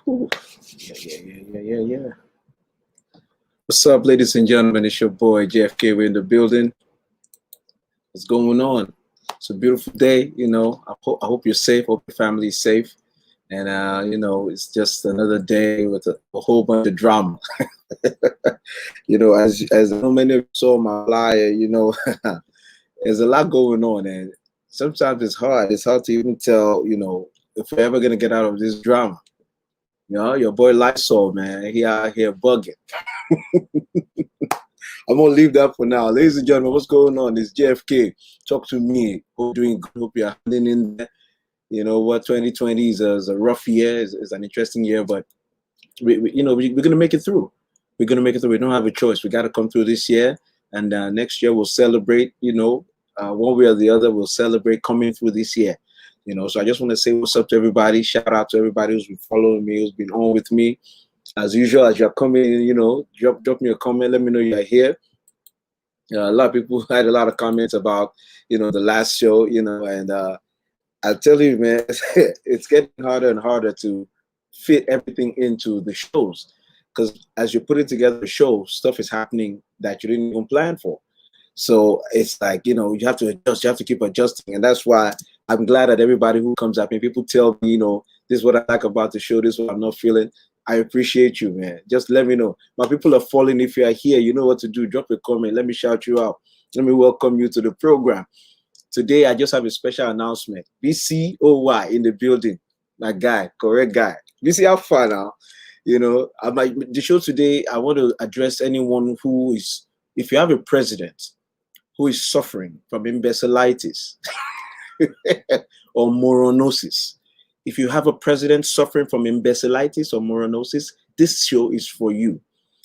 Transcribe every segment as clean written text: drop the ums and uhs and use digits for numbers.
Ooh. Yeah. What's up, ladies and gentlemen? It's your boy JFK. We're in the building. What's going on? It's a beautiful day. I hope you're safe. Hope your family is safe. And it's just another day with a whole bunch of drama. As many of you saw my flyer, there's a lot going on, and sometimes it's hard. It's hard to even tell, if we're ever gonna get out of this drama. Your boy Lysol, man, he out here bugging. I'm gonna leave that for now. Ladies and gentlemen, what's going on? It's JFK. Talk to me. Hope you're doing good. Hope you're hanging in there. You know what? 2020 is a rough year. It's an interesting year, but we're gonna make it through. We're gonna make it through. We don't have a choice. We got to come through this year, and next year we'll celebrate. One way or the other, we'll celebrate coming through this year. So I just want to say what's up to everybody. Shout out to everybody who's been following me, who's been on with me. As usual, as you're coming in, drop me a comment. Let me know you're here. A lot of people had a lot of comments about, the last show, and I tell you, man, it's getting harder and harder to fit everything into the shows. Because as you're putting together the show, stuff is happening that you didn't even plan for. So it's like, you have to adjust, you have to keep adjusting. And that's why I'm glad that everybody who comes up and people tell me, this is what I like about the show, this is what I'm not feeling. I appreciate you, man. Just let me know. My people are falling. If you are here, you know what to do. Drop a comment. Let me shout you out. Let me welcome you to the program. Today, I just have a special announcement. BCOY in the building. My guy, correct guy. You see how far now? The show today, I want to address anyone who is, if you have a president who is suffering from imbecilitis or moronosis, if you have a president suffering from imbecilitis or moronosis, this show is for you.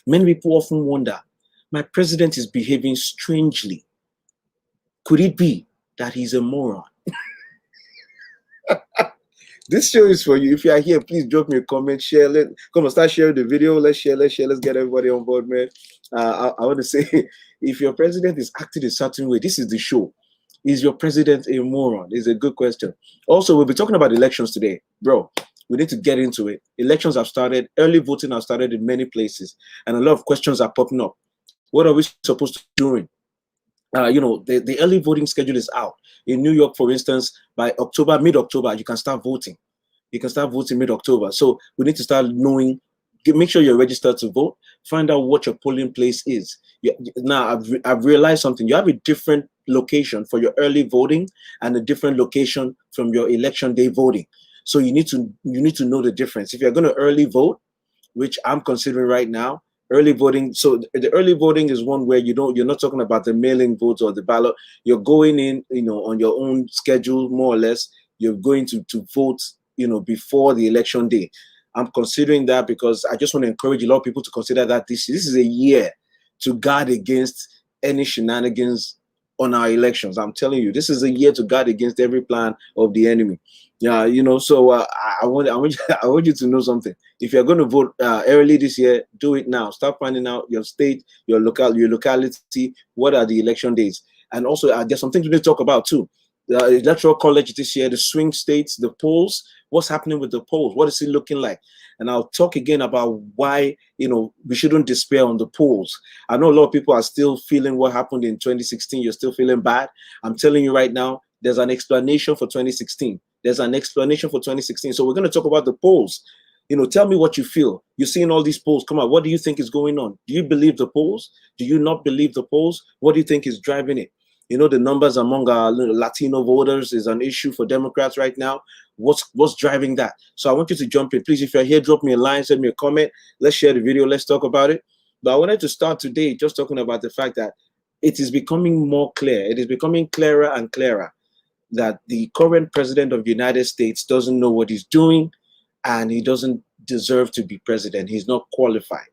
Many people often wonder, my president is behaving strangely. Could it be that he's a moron? This show is for you. If you are here, please drop me a comment, share. Come on, start sharing the video. Let's share. Let's get everybody on board, man. I want to say, if your president is acting a certain way, this is the show. Is your president a moron? Is a good question. Also, we'll be talking about elections today. Bro, we need to get into it. Elections have started. Early voting has started in many places. And a lot of questions are popping up. What are we supposed to be doing? The early voting schedule is out. In New York, for instance, by mid-October, you can start voting. You can start voting mid-October. So we need to start knowing, make sure you're registered to vote. Find out what your polling place is. Now, I've realized something. You have a different location for your early voting and a different location from your election day voting. So you need to know the difference. If you're going to early vote, which I'm considering right now, early voting. So the early voting is one where you're not talking about the mail-in votes or the ballot. You're going in, on your own schedule, more or less. You're going to vote, before the election day. I'm considering that because I just want to encourage a lot of people to consider that this is a year to guard against any shenanigans on our elections. I'm telling you, this is a year to guard against every plan of the enemy. Yeah, so I want you to know something. If you're going to vote early this year, do it now. Start finding out your state, your locality, what are the election days. And also, there's something to talk about too. The electoral college this year, the swing states, the polls, what's happening with the polls? What is it looking like? And I'll talk again about why, we shouldn't despair on the polls. I know a lot of people are still feeling what happened in 2016. You're still feeling bad. I'm telling you right now, there's an explanation for 2016. There's an explanation for 2016. So we're going to talk about the polls. Tell me what you feel. You're seeing all these polls come out. What do you think is going on? Do you believe the polls? Do you not believe the polls? What do you think is driving it? The numbers among our Latino voters is an issue for Democrats right now. What's driving that? So I want you to jump in. Please, if you're here, drop me a line, send me a comment. Let's share the video. Let's talk about it. But I wanted to start today just talking about the fact that it is becoming more clear. It is becoming clearer and clearer that the current president of the United States doesn't know what he's doing, and he doesn't deserve to be president. He's not qualified.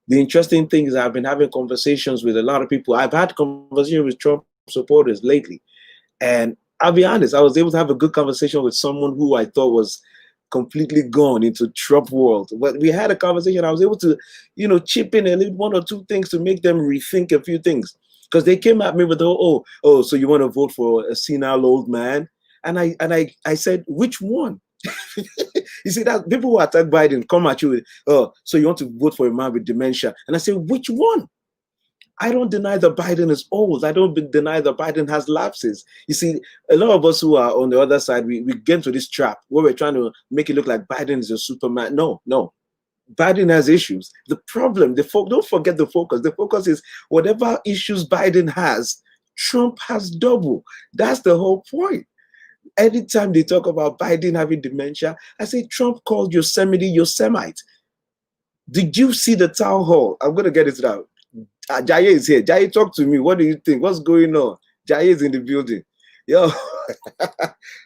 The interesting thing is I've been having conversations with a lot of people. I've had conversations with Trump supporters lately, and I'll be honest, I was able to have a good conversation with someone who I thought was completely gone into Trump world. But we had a conversation. I was able to, chip in and leave one or two things to make them rethink a few things. Because they came at me with, so you want to vote for a senile old man? And I said, which one? You see that people who attack Biden come at you with, oh, so you want to vote for a man with dementia? And I say, which one? I don't deny that Biden is old. I don't deny that Biden has lapses. You see, a lot of us who are on the other side, we get into this trap where we're trying to make it look like Biden is a Superman. No, no. Biden has issues. The problem, don't forget the focus. The focus is whatever issues Biden has, Trump has double. That's the whole point. Anytime they talk about Biden having dementia, I say Trump called Yosemite Yosemite. Did you see the town hall? I'm going to get it out. Jaye is here. Jaye, talk to me. What do you think? What's going on? Jaye is in the building. Yo,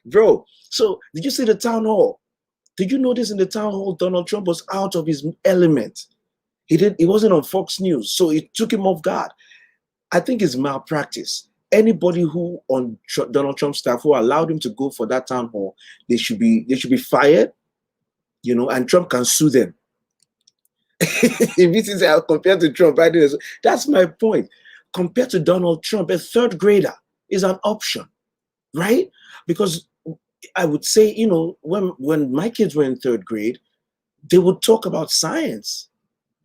bro. So did you see the town hall? Did you notice in the town hall, Donald Trump was out of his element? He wasn't on Fox News, so it took him off guard. I think it's malpractice. Anybody who on Donald Trump's staff who allowed him to go for that town hall, they should be fired, you know, and Trump can sue them. If this is compared to Trump, that's my point. Compared to Donald Trump, a third grader is an option, right? Because I would say, you know, when my kids were in third grade, they would talk about science.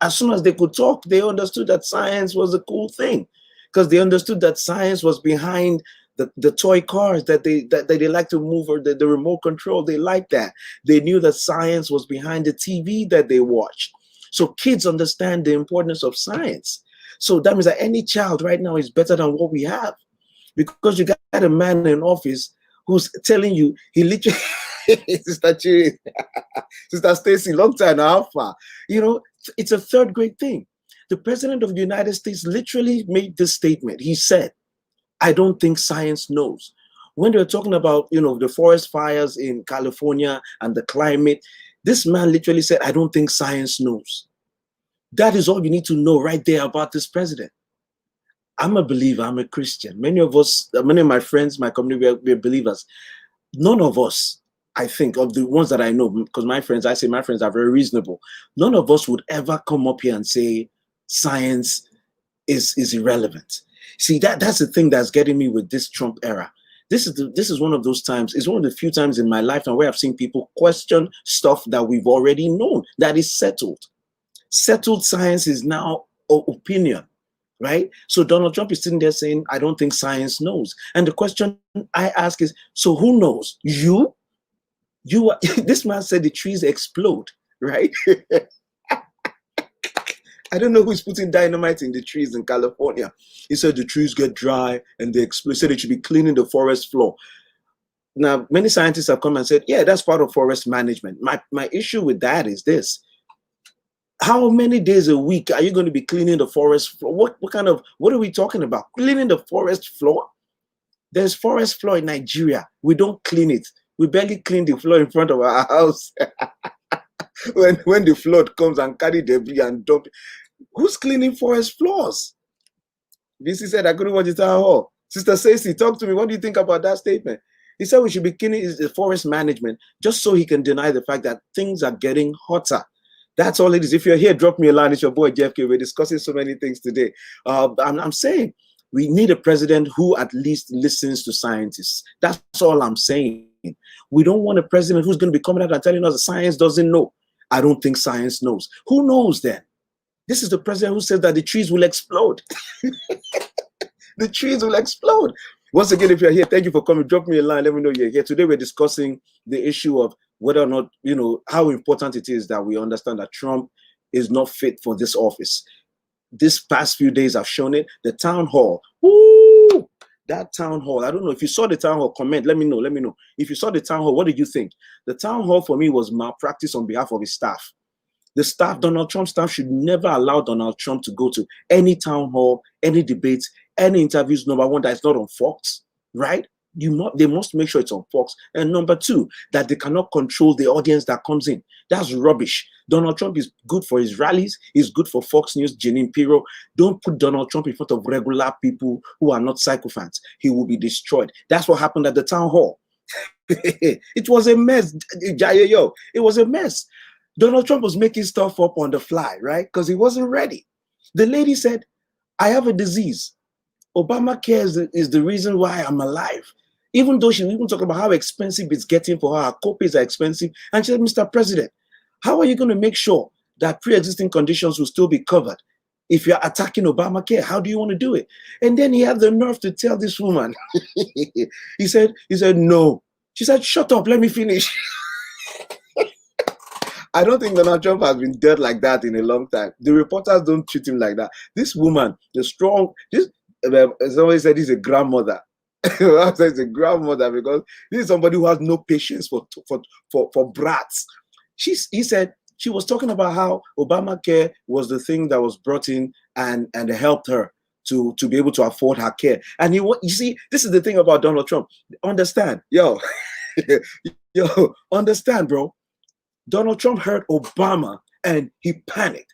As soon as they could talk, they understood that science was a cool thing, because they understood that science was behind the toy cars that they like to move, or the remote control. They liked that. They knew that science was behind the TV that they watched. So kids understand the importance of science. So that means that any child right now is better than what we have, because you got a man in office who's telling you, he literally, Sister Chiri, Sister Stacy, long time now, how far? You know, it's a third grade thing. The president of the United States literally made this statement. He said, I don't think science knows. When they're talking about, you know, the forest fires in California and the climate, this man literally said, I don't think science knows. That is all you need to know right there about this president. I'm a believer. I'm a Christian. Many of us, many of my friends, my community, we're believers. None of us, I think, of the ones that I know, because my friends are very reasonable. None of us would ever come up here and say science is irrelevant. See, that's the thing that's getting me with this Trump era. This is one of those times. It's one of the few times in my lifetime where I've seen people question stuff that we've already known, that is settled. Settled science is now opinion, right? So Donald Trump is sitting there saying, I don't think science knows. And the question I ask is, so who knows? You are, this man said the trees explode, right? I don't know who's putting dynamite in the trees in California. He said the trees get dry and they explode. He said they should be cleaning the forest floor. Now, many scientists have come and said, yeah, that's part of forest management. My issue with that is this. How many days a week are you going to be cleaning the forest floor? What are we talking about? Cleaning the forest floor? There's forest floor in Nigeria. We don't clean it. We barely clean the floor in front of our house. when the flood comes and carry debris and dump it. Who's cleaning forest floors? VC said, I couldn't watch the town hall. Sister Stacy, talk to me. What do you think about that statement? He said we should be cleaning the forest management, just so he can deny the fact that things are getting hotter. That's all it is. If you're here, drop me a line. It's your boy, Jeff K. We're discussing so many things today. I'm saying we need a president who at least listens to scientists. That's all I'm saying. We don't want a president who's going to be coming out and telling us that science doesn't know. I don't think science knows. Who knows then? This is the president who said that the trees will explode. The trees will explode. Once again, if you're here, thank you for coming. Drop me a line. Let me know you're here. Today, we're discussing the issue of whether or not, you know, how important it is that we understand that Trump is not fit for this office. This past few days have shown it. The town hall. Woo! That town hall. I don't know if you saw the town hall. Comment. Let me know. If you saw the town hall, what did you think? The town hall for me was malpractice on behalf of his staff. The staff, Donald Trump's staff, should never allow Donald Trump to go to any town hall, any debates, any interviews. Number one, that it's not on Fox, right? They must make sure it's on Fox. And number two, that they cannot control the audience that comes in. That's rubbish. Donald Trump is good for his rallies. He's good for Fox News, Janine Pirro. Don't put Donald Trump in front of regular people who are not psychopaths. He will be destroyed. That's what happened at the town hall. It was a mess. It was a mess. Donald Trump was making stuff up on the fly, right? Because he wasn't ready. The lady said, I have a disease. Obamacare is the reason why I'm alive. Even though she even talked about how expensive it's getting for her, her copays are expensive. And she said, Mr. President, how are you going to make sure that pre-existing conditions will still be covered if you're attacking Obamacare? How do you want to do it? And then he had the nerve to tell this woman, he said, no. She said, shut up, let me finish. I don't think Donald Trump has been dead like that in a long time. The reporters don't treat him like that. This woman, the strong, somebody said he's a grandmother. I said it's a grandmother because this is somebody who has no patience for brats. He said she was talking about how Obamacare was the thing that was brought in and helped her to be able to afford her care. And you see, this is the thing about Donald Trump. Understand, understand, bro. Donald Trump heard Obama and he panicked.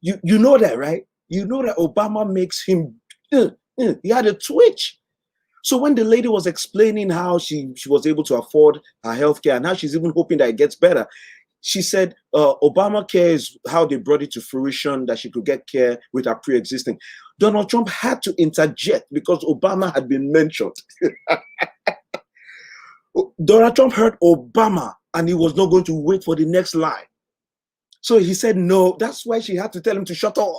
You know that, right? You know that Obama makes him, he had a twitch. So when the lady was explaining how she was able to afford her healthcare and how she's even hoping that it gets better, she said Obamacare is how they brought it to fruition, that she could get care with her pre-existing. Donald Trump had to interject because Obama had been mentioned. Donald Trump heard Obama and he was not going to wait for the next line. So he said no. That's why she had to tell him to shut up.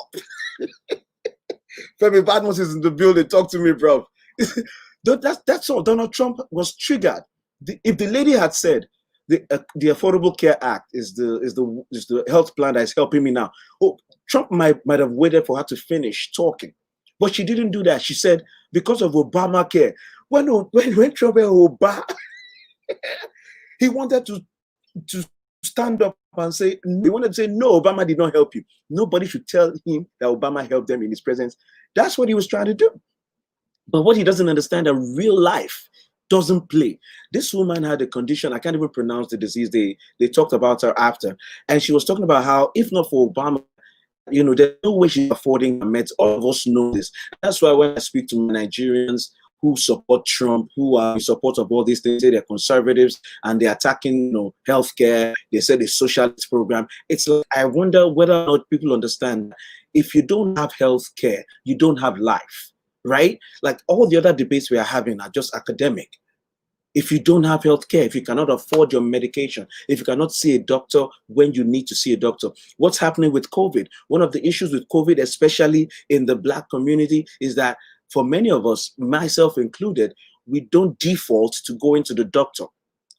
Femi Badmus is in the building. Talk to me, bro. That's all. Donald Trump was triggered. If the lady had said the Affordable Care Act is the health plan that is helping me now, Trump might have waited for her to finish talking, but she didn't do that. She said because of Obamacare. When Trump and Obama, he wanted to stand up and say, he wanted to say, no, Obama did not help you. Nobody should tell him that Obama helped them in his presence. That's what he was trying to do. But what he doesn't understand, that real life doesn't play. This woman had a condition, I can't even pronounce the disease. They talked about her after. And she was talking about how, if not for Obama, there's no way she's affording her meds. All of us know this. That's why when I speak to Nigerians who support Trump, who are in support of all these things, say they're conservatives and they're attacking, healthcare, they say the socialist program. It's like, I wonder whether or not people understand if you don't have healthcare, you don't have life, right? Like all the other debates we are having are just academic. If you don't have healthcare, if you cannot afford your medication, if you cannot see a doctor when you need to see a doctor, what's happening with COVID? One of the issues with COVID, especially in the Black community, is that for many of us, myself included, we don't default to go into the doctor,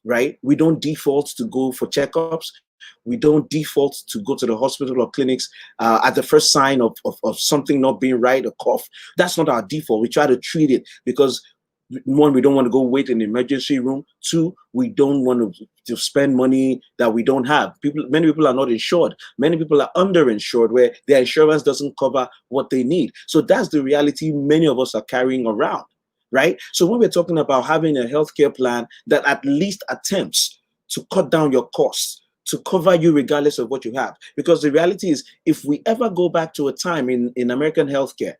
right? We don't default to go for checkups. We don't default to go to the hospital or clinics at the first sign of something not being right, a cough. That's not our default. We try to treat it because, one, we don't want to go wait in the emergency room. Two, we don't want to spend money that we don't have. Many people are not insured. Many people are underinsured where their insurance doesn't cover what they need. So that's the reality many of us are carrying around, right? So when we're talking about having a healthcare plan that at least attempts to cut down your costs, to cover you regardless of what you have, because the reality is, if we ever go back to a time in American healthcare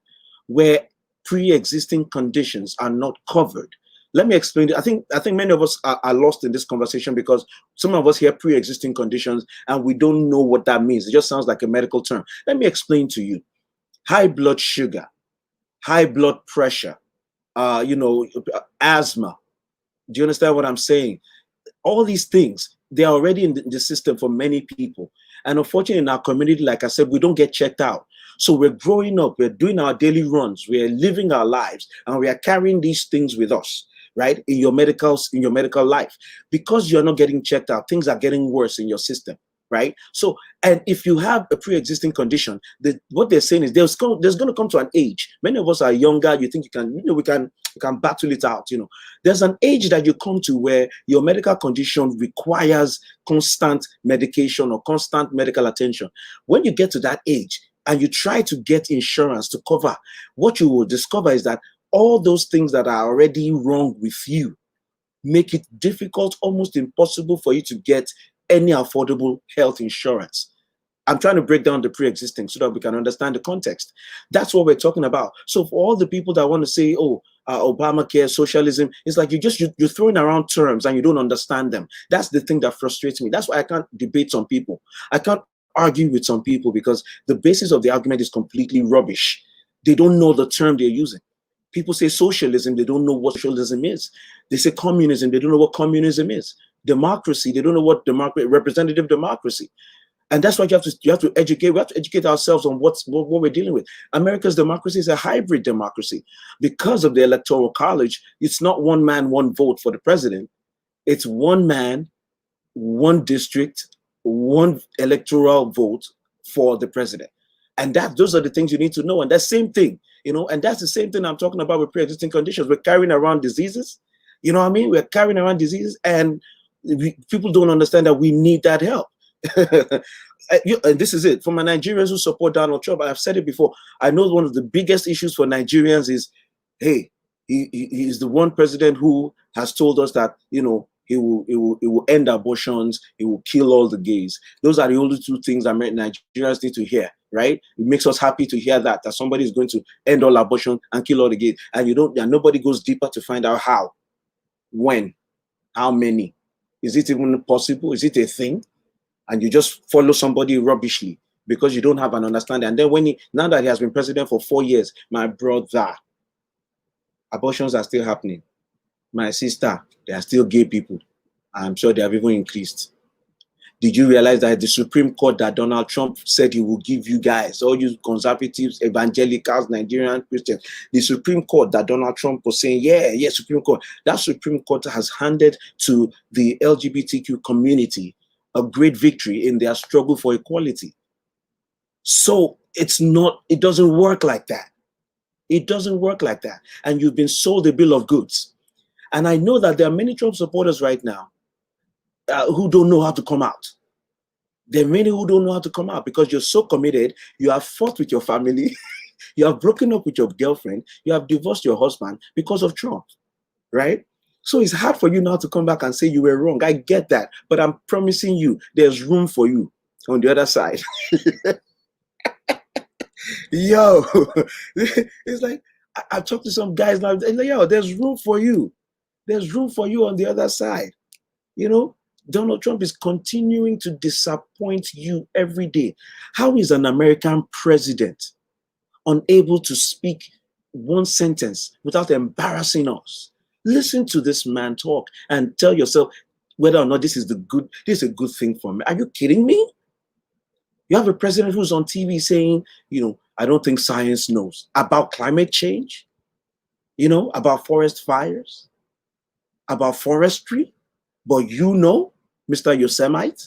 where pre-existing conditions are not covered. Let me explain it. I think many of us are lost in this conversation because some of us hear pre-existing conditions and we don't know what that means. It just sounds like a medical term. Let me explain to you. High blood sugar, high blood pressure, asthma. Do you understand what I'm saying? All these things, they're already in the system for many people. And unfortunately, in our community, like I said, we don't get checked out. So we're growing up, we're doing our daily runs, we're living our lives, and we are carrying these things with us, right? In your medical life. Because you're not getting checked out, things are getting worse in your system, right? So, and if you have a pre-existing condition, what they're saying is there's going to come to an age. Many of us are younger. You think we can battle it out. There's an age that you come to where your medical condition requires constant medication or constant medical attention. When you get to that age and you try to get insurance to cover, what you will discover is that all those things that are already wrong with you make it difficult, almost impossible for you to get any affordable health insurance. I'm trying to break down the pre-existing so that we can understand the context. That's what we're talking about. So for all the people that want to say, Obamacare, socialism, it's like you're throwing around terms and you don't understand them. That's the thing that frustrates me. That's why I can't debate some people. I can't argue with some people because the basis of the argument is completely rubbish. They don't know the term they're using. People say socialism, they don't know what socialism is. They say communism, they don't know what communism is. Democracy, they don't know what representative democracy. And that's why you have to educate. We have to educate ourselves on what we're dealing with. America's democracy is a hybrid democracy. Because of the electoral college, it's not one man, one vote for the president. It's one man, one district, one electoral vote for the president. And those are the things you need to know. And that same thing, and that's the same thing I'm talking about with pre-existing conditions. We're carrying around diseases. You know what I mean? We're carrying around diseases, and people don't understand that we need that help. And this is it. For my Nigerians who support Donald Trump, I've said it before. I know one of the biggest issues for Nigerians is, hey, he's the one president who has told us that, he will end abortions, he will kill all the gays. Those are the only two things that Nigerians need to hear, right? It makes us happy to hear that somebody is going to end all abortion and kill all the gays. And nobody goes deeper to find out how, when, how many. Is it even possible? Is it a thing? And you just follow somebody rubbishly because you don't have an understanding. And then now that he has been president for 4 years, my brother, abortions are still happening. My sister, there are still gay people. I'm sure they have even increased. Did you realize that the Supreme Court that Donald Trump said he will give you guys, all you conservatives, evangelicals, Nigerian Christians, the Supreme Court that Donald Trump was saying, yeah, Supreme Court, that Supreme Court has handed to the LGBTQ community a great victory in their struggle for equality. So it doesn't work like that. It doesn't work like that. And you've been sold a bill of goods. And I know that there are many Trump supporters right now who don't know how to come out. There are many who don't know how to come out because you're so committed. You have fought with your family. You have broken up with your girlfriend. You have divorced your husband because of Trump, right? So it's hard for you now to come back and say you were wrong. I get that. But I'm promising you, there's room for you on the other side. Yo, it's like, I talked to some guys now. They're like, yo, there's room for you. There's room for you on the other side. Donald Trump is continuing to disappoint you every day. How is an American president unable to speak one sentence without embarrassing us? Listen to this man talk and tell yourself whether or not this is a good thing for me. Are you kidding me? You have a president who's on TV saying, I don't think science knows about climate change, about forest fires, about forestry, but Mr. Yosemite,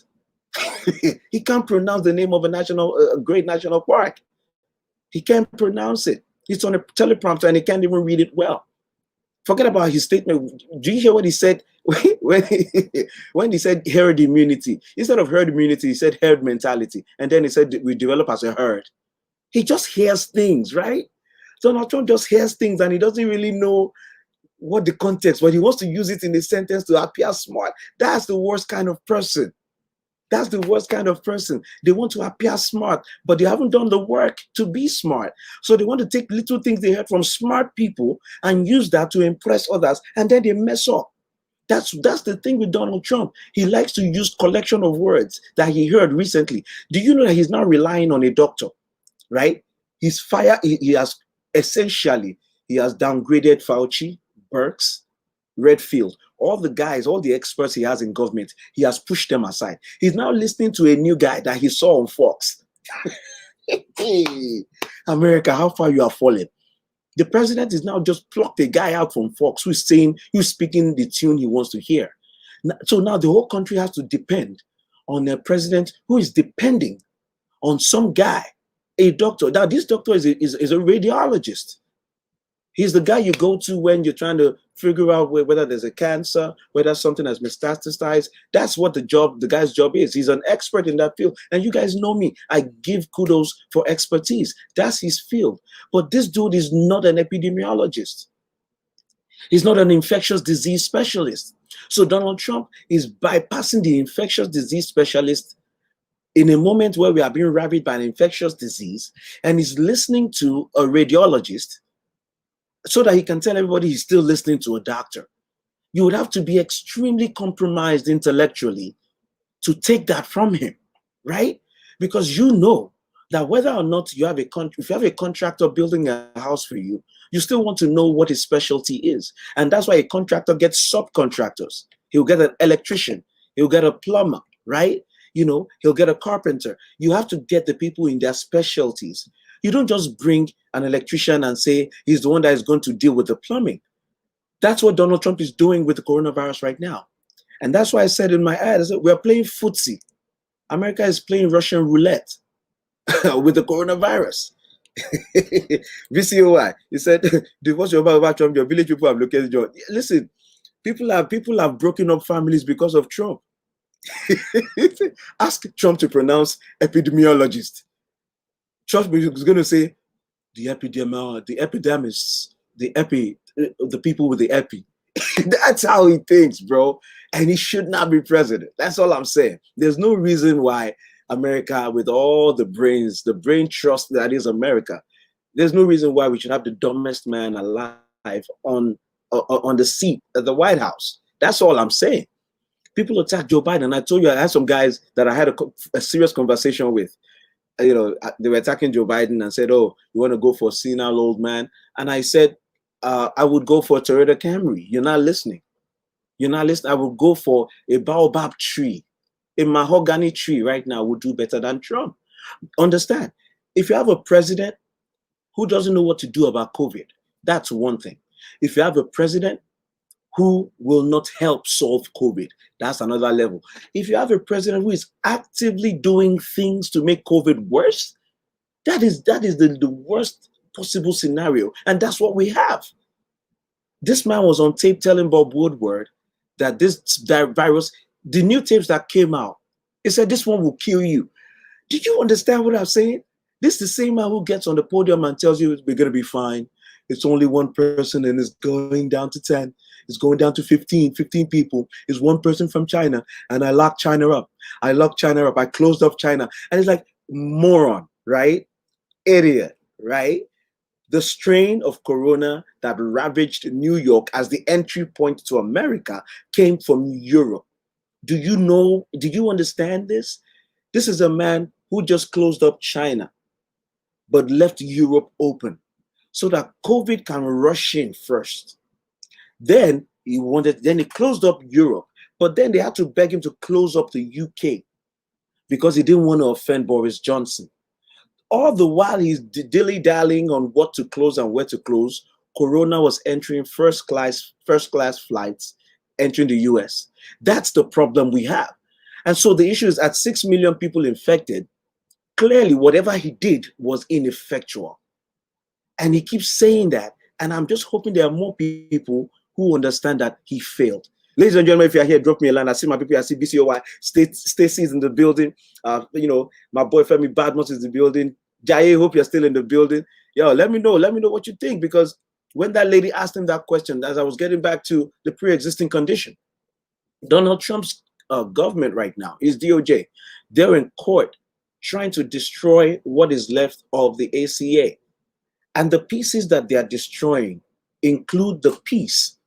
he can't pronounce the name of a great national park. He can't pronounce it. It's on a teleprompter and he can't even read it well. Forget about his statement. Do you hear what he said when he said herd immunity? Instead of herd immunity, he said herd mentality. And then he said we develop as a herd. He just hears things, right? Donald Trump just hears things and he doesn't really know what the context, but he wants to use it in a sentence to appear smart. That's the worst kind of person. That's the worst kind of person. They want to appear smart, but they haven't done the work to be smart. So they want to take little things they heard from smart people and use that to impress others, and then they mess up. That's the thing with Donald Trump. He likes to use collection of words that he heard recently. Do you know that he's now relying on a doctor, right? He has essentially downgraded Fauci, Burks, Redfield, all the guys, all the experts he has in government, he has pushed them aside. He's now listening to a new guy that he saw on Fox. America, how far you are falling. The president is now just plucked a guy out from Fox who's speaking the tune he wants to hear. So now the whole country has to depend on a president who is depending on some guy, a doctor. Now this doctor is a radiologist. He's the guy you go to when you're trying to figure out whether there's a cancer, whether something has metastasized. That's what the guy's job is. He's an expert in that field. And you guys know me. I give kudos for expertise. That's his field. But this dude is not an epidemiologist. He's not an infectious disease specialist. So Donald Trump is bypassing the infectious disease specialist in a moment where we are being ravaged by an infectious disease, and he's listening to a radiologist so that he can tell everybody he's still listening to a doctor. You would have to be extremely compromised intellectually to take that from him, right? Because that whether or not you have if you have a contractor building a house for you still want to know what his specialty is. And that's why a contractor gets subcontractors. He'll get an electrician, he'll get a plumber, right? He'll get a carpenter. You have to get the people in their specialties. You don't just bring an electrician and say he's the one that is going to deal with the plumbing. That's what Donald Trump is doing with the coronavirus right now. And that's why I said in my ad, we're playing footsie. America is playing Russian roulette with the coronavirus. VCOI, he said, divorce your about Trump, your village people have located John. Listen, people have broken up families because of Trump. Ask Trump to pronounce epidemiologist. Trump is going to say the people with the epi. That's how he thinks, bro. And he should not be president. That's all I'm saying. There's no reason why America, with all the brain trust that is America, there's no reason why we should have the dumbest man alive on the seat at the White House. That's all I'm saying. People attack Joe Biden. I told you I had some guys that I had a serious conversation with. They were attacking Joe Biden and said, "Oh, you want to go for a senile old man?" And I said, "I would go for a Toyota Camry." You're not listening. You're not listening. I would go for a baobab tree. A mahogany tree right now would do better than Trump. Understand? If you have a president who doesn't know what to do about COVID, that's one thing. If you have a president who will not help solve COVID, that's another level. If you have a president who is actively doing things to make COVID worse, that is the worst possible scenario. And that's what we have. This man was on tape telling Bob Woodward that this virus, the new tapes that came out, he said this one will kill you. Did you understand what I'm saying? This is the same man who gets on the podium and tells you we're going to be fine. It's only one person and it's going down to 10. It's going down to 15 people. It's one person from China and I locked China up. I closed up China. And it's like, moron, right? Idiot, right? The strain of corona that ravaged New York as the entry point to America came from Europe. Do you understand this? This is a man who just closed up China, but left Europe open so that COVID can rush in first. Then he closed up Europe, but then they had to beg him to close up the UK because he didn't want to offend Boris Johnson. All the while he's dilly-dallying on what to close and where to close, Corona was entering first class flights entering the US. That's the problem we have. And so the issue is at 6 million people infected, clearly whatever he did was ineffectual. And he keeps saying that. And I'm just hoping there are more people who understand that he failed. Ladies and gentlemen, if you're here, drop me a line. I see my people. I see BCOY. Stacy's in the building. My boy Femi Badmus is in the building. Jaye, hope you're still in the building. Yo, let me know what you think, because when that lady asked him that question, as I was getting back to the pre-existing condition, Donald Trump's government right now, his DOJ, they're in court trying to destroy what is left of the ACA. And the pieces that they are destroying include the piece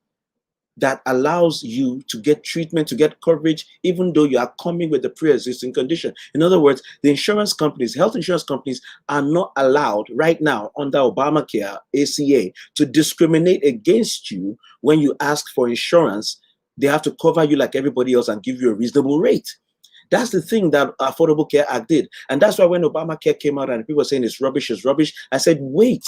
that allows you to get treatment, to get coverage, even though you are coming with a pre-existing condition. In other words, the insurance companies, health insurance companies, are not allowed right now under Obamacare, ACA, to discriminate against you when you ask for insurance. They have to cover you like everybody else and give you a reasonable rate. That's the thing that Affordable Care Act did. And that's why when Obamacare came out and people were saying it's rubbish, I said, wait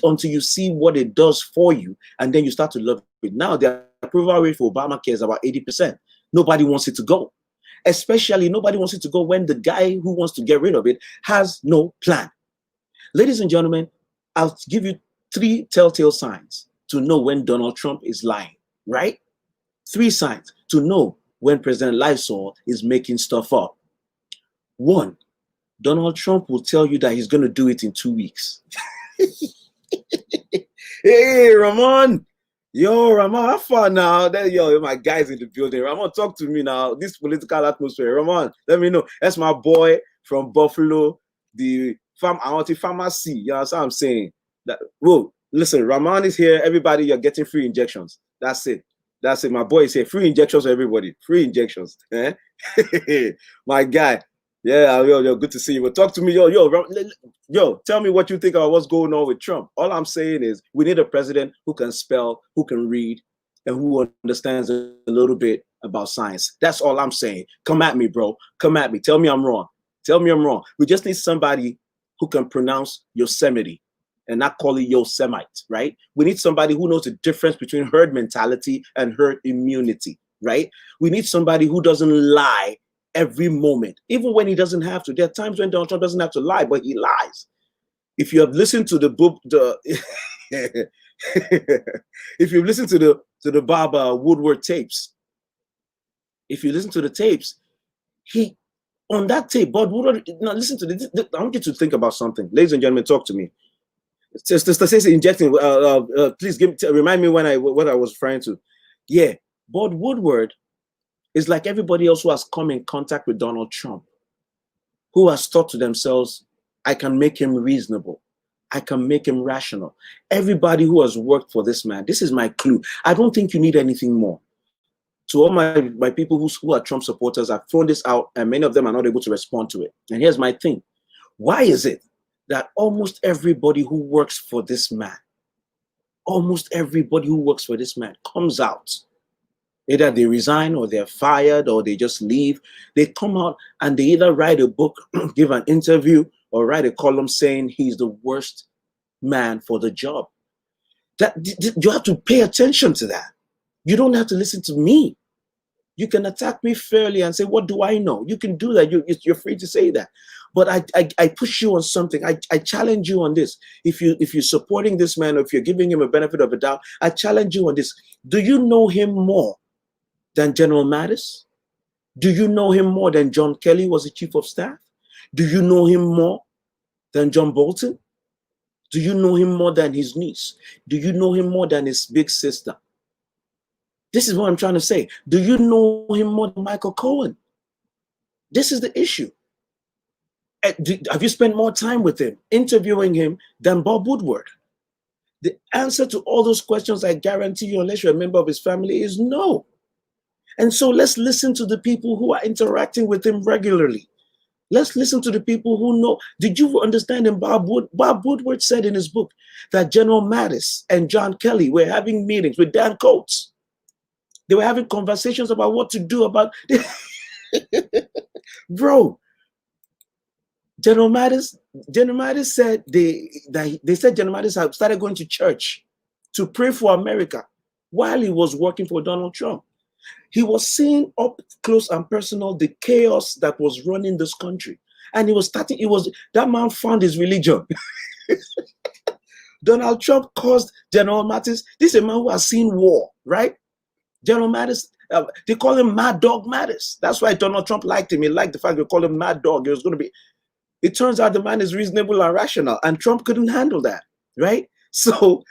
until you see what it does for you, and then you start to love it. Now, the approval rate for Obamacare is about 80%. Nobody wants it to go. Especially, nobody wants it to go when the guy who wants to get rid of it has no plan. Ladies and gentlemen, I'll give you 3 telltale signs to know when Donald Trump is lying, right? 3 signs to know when President Lysol is making stuff up. 1, Donald Trump will tell you that he's going to do it in 2 weeks. Hey, Ramon. Yo, Ramon, how far now? Yo, my guys in the building. Ramon, talk to me now. This political atmosphere. Ramon, let me know. That's my boy from Buffalo, the pharmacy. You know what I'm saying? Whoa, listen, Ramon is here. Everybody, you're getting free injections. That's it. My boy is here. Free injections for everybody. Free injections. Eh? My guy. Yeah, yo, good to see you. But talk to me, yo, tell me what you think about what's going on with Trump. All I'm saying is we need a president who can spell, who can read, and who understands a little bit about science. That's all I'm saying. Come at me, bro. Come at me. Tell me I'm wrong. Tell me I'm wrong. We just need somebody who can pronounce Yosemite and not call it Yosemite, right? We need somebody who knows the difference between herd mentality and herd immunity, right? We need somebody who doesn't lie every moment, even when he doesn't have to. There are times when Donald Trump doesn't have to lie, but he lies. If you have listened to the book, if you've listened to the Bob Woodward tapes, if you listen to the tapes, he on that tape, Bob Woodward. Now listen to this. I want you to think about something, ladies and gentlemen. Talk to me. Just injecting. Please remind me what I was referring to. Yeah, Bob Woodward is like everybody else who has come in contact with Donald Trump, who has thought to themselves, I can make him reasonable. I can make him rational. Everybody who has worked for this man, this is my clue. I don't think you need anything more. To all my people who are Trump supporters, I've thrown this out and many of them are not able to respond to it. And here's my thing. Why is it that almost everybody who works for this man, comes out? Either they resign or they're fired or they just leave. They come out and they either write a book, give an interview, or write a column saying he's the worst man for the job. You have to pay attention to that. You don't have to listen to me. You can attack me fairly and say, what do I know? You can do that. You're free to say that. But I push you on something. I challenge you on this. If you're supporting this man, or if you're giving him a benefit of a doubt, I challenge you on this. Do you know him more than General Mattis? Do you know him more than John Kelly was the chief of staff? Do you know him more than John Bolton? Do you know him more than his niece? Do you know him more than his big sister? This is what I'm trying to say. Do you know him more than Michael Cohen? This is the issue. Have you spent more time with him, interviewing him, than Bob Woodward? The answer to all those questions, I guarantee you, unless you're a member of his family, is no. And so let's listen to the people who are interacting with him regularly. Let's listen to the people who know. Did you understand in Bob Woodward said in his book that General Mattis and John Kelly were having meetings with Dan Coates. They were having conversations about what to do about bro. General Mattis said they said General Mattis had started going to church to pray for America while he was working for Donald Trump. He was seeing up close and personal the chaos that was running this country. And that man found his religion. Donald Trump caused General Mattis. This is a man who has seen war, right? General Mattis, they call him Mad Dog Mattis. That's why Donald Trump liked him. He liked the fact they called him Mad Dog. It turns out the man is reasonable and rational, and Trump couldn't handle that, right? So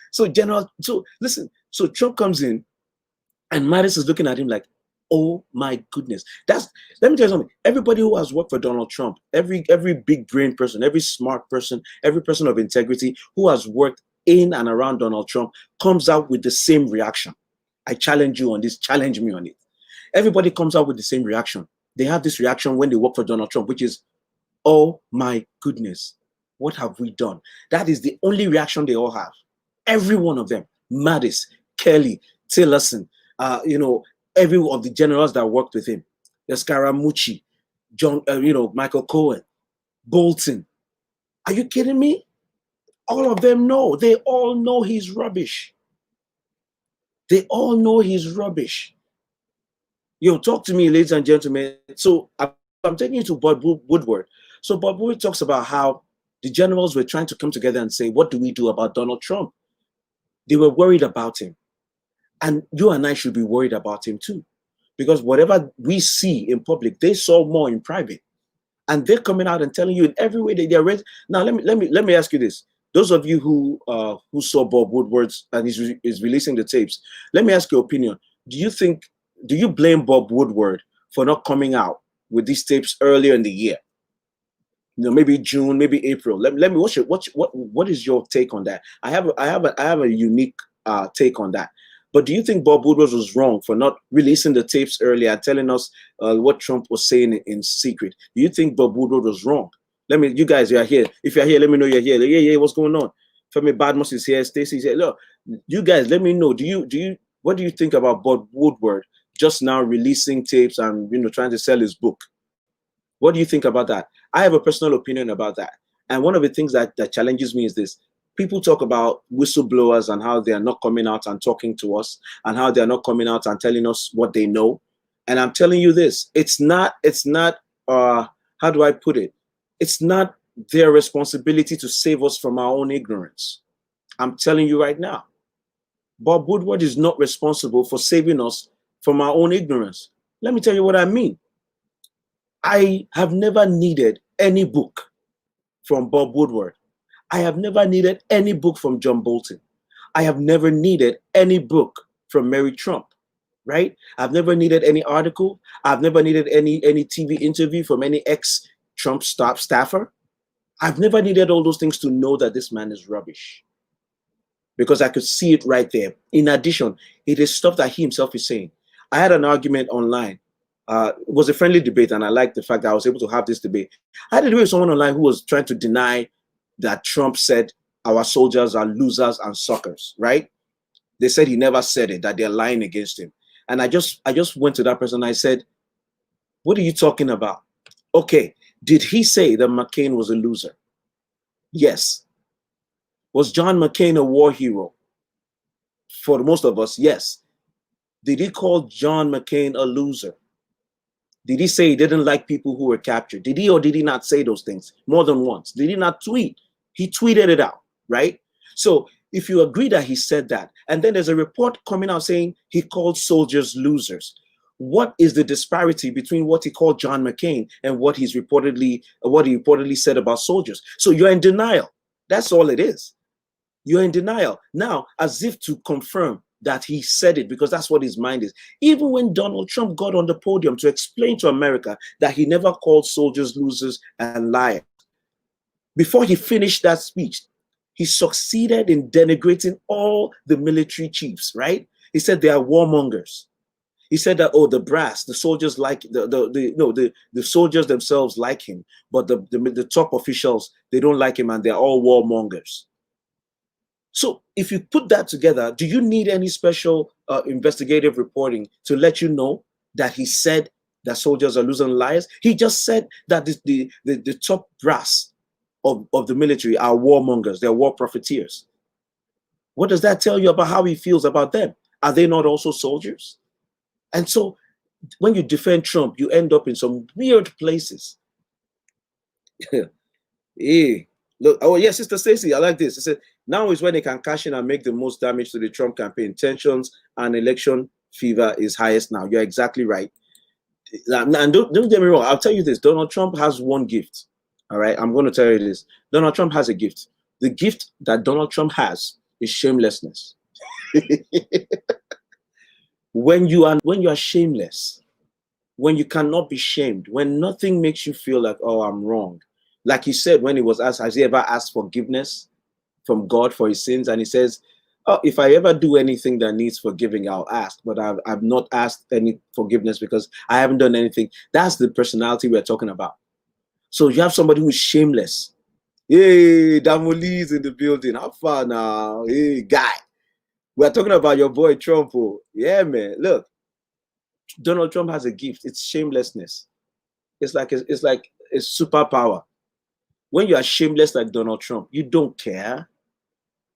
Trump comes in, and Mattis is looking at him like, oh my goodness. Let me tell you something. Everybody who has worked for Donald Trump, every big brain person, every smart person, every person of integrity who has worked in and around Donald Trump comes out with the same reaction. I challenge you on this, challenge me on it. Everybody comes out with the same reaction. They have this reaction when they work for Donald Trump, which is, oh my goodness, what have we done? That is the only reaction they all have. Every one of them. Mattis, Kelly, Tillerson, every one of the generals that worked with him, the Scaramucci, John, Michael Cohen, Bolton. Are you kidding me? All of them know. They all know he's rubbish. They all know he's rubbish. Talk to me, ladies and gentlemen. So I'm taking you to Bob Woodward. So Bob Woodward talks about how the generals were trying to come together and say, what do we do about Donald Trump? They were worried about him. And you and I should be worried about him too. Because whatever we see in public, they saw more in private. And they're coming out and telling you in every way that they're ready. Now, let me ask you this. Those of you who saw Bob Woodward's and is releasing the tapes, let me ask your opinion. Do you blame Bob Woodward for not coming out with these tapes earlier in the year? Maybe June, maybe April. Let me. What is your take on that? I have a unique take on that. But do you think Bob Woodward was wrong for not releasing the tapes earlier and telling us what Trump was saying in secret? Do you think Bob Woodward was wrong? Let me, you guys, you are here. If you're here, let me know you're here. Yeah, what's going on? Femi Badmus is here. Stacey's here. Look, you guys, let me know. What do you think about Bob Woodward just now releasing tapes and trying to sell his book? What do you think about that? I have a personal opinion about that. And one of the things that challenges me is this. People talk about whistleblowers and how they are not coming out and talking to us and how they are not coming out and telling us what they know. And I'm telling you this, it's not, how do I put it? It's not their responsibility to save us from our own ignorance. I'm telling you right now, Bob Woodward is not responsible for saving us from our own ignorance. Let me tell you what I mean. I have never needed any book from Bob Woodward. I have never needed any book from John Bolton. I have never needed any book from Mary Trump, right? I've never needed any article. I've never needed any TV interview from any ex-Trump staffer. I've never needed all those things to know that this man is rubbish, because I could see it right there. In addition, it is stuff that he himself is saying. I had an argument online. It was a friendly debate, and I liked the fact that I was able to have this debate. I had a debate with someone online who was trying to deny that Trump said our soldiers are losers and suckers, right? They said he never said it, that they're lying against him. And I just went to that person and I said, what are you talking about? Okay, did he say that McCain was a loser? Yes. Was John McCain a war hero? For most of us, yes. Did he call John McCain a loser? Did he say he didn't like people who were captured? Did he or did he not say those things more than once? Did he not tweet? He tweeted it out, right? So if you agree that he said that, and then there's a report coming out saying he called soldiers losers, what is the disparity between what he called John McCain and what he reportedly said about soldiers? So you're in denial. That's all it is. You're in denial. Now, as if to confirm that he said it, because that's what his mind is. Even when Donald Trump got on the podium to explain to America that he never called soldiers losers and liars, before he finished that speech, he succeeded in denigrating all the military chiefs, right? He said they are warmongers. He said that, oh, the brass, the soldiers like the soldiers themselves like him, but the top officials, they don't like him, and they're all warmongers. So if you put that together, do you need any special investigative reporting to let you know that he said that soldiers are losing liars? He just said that the top brass of the military are warmongers. They're war profiteers. What does that tell you about how he feels about them? Are they not also soldiers? And so when you defend Trump, you end up in some weird places. Hey, look, oh yes, Sister Stacey, I like this. She said, now is when they can cash in and make the most damage to the Trump campaign. Tensions and election fever is highest now. You're exactly right. And don't get me wrong, I'll tell you this, Donald Trump has one gift. All right, I'm going to tell you this. Donald Trump has a gift. The gift that Donald Trump has is shamelessness. When you are shameless, when you cannot be shamed, when nothing makes you feel like, oh, I'm wrong. Like he said when he was asked, has he ever asked forgiveness from God for his sins? And he says, oh, if I ever do anything that needs forgiving, I'll ask. But I've not asked any forgiveness because I haven't done anything. That's the personality we're talking about. So you have somebody who's shameless. Hey, Damoli is in the building. How far now? Hey, guy. We're talking about your boy Trump. Oh. Yeah, man. Look, Donald Trump has a gift. It's shamelessness. It's like a superpower. When you are shameless like Donald Trump, you don't care.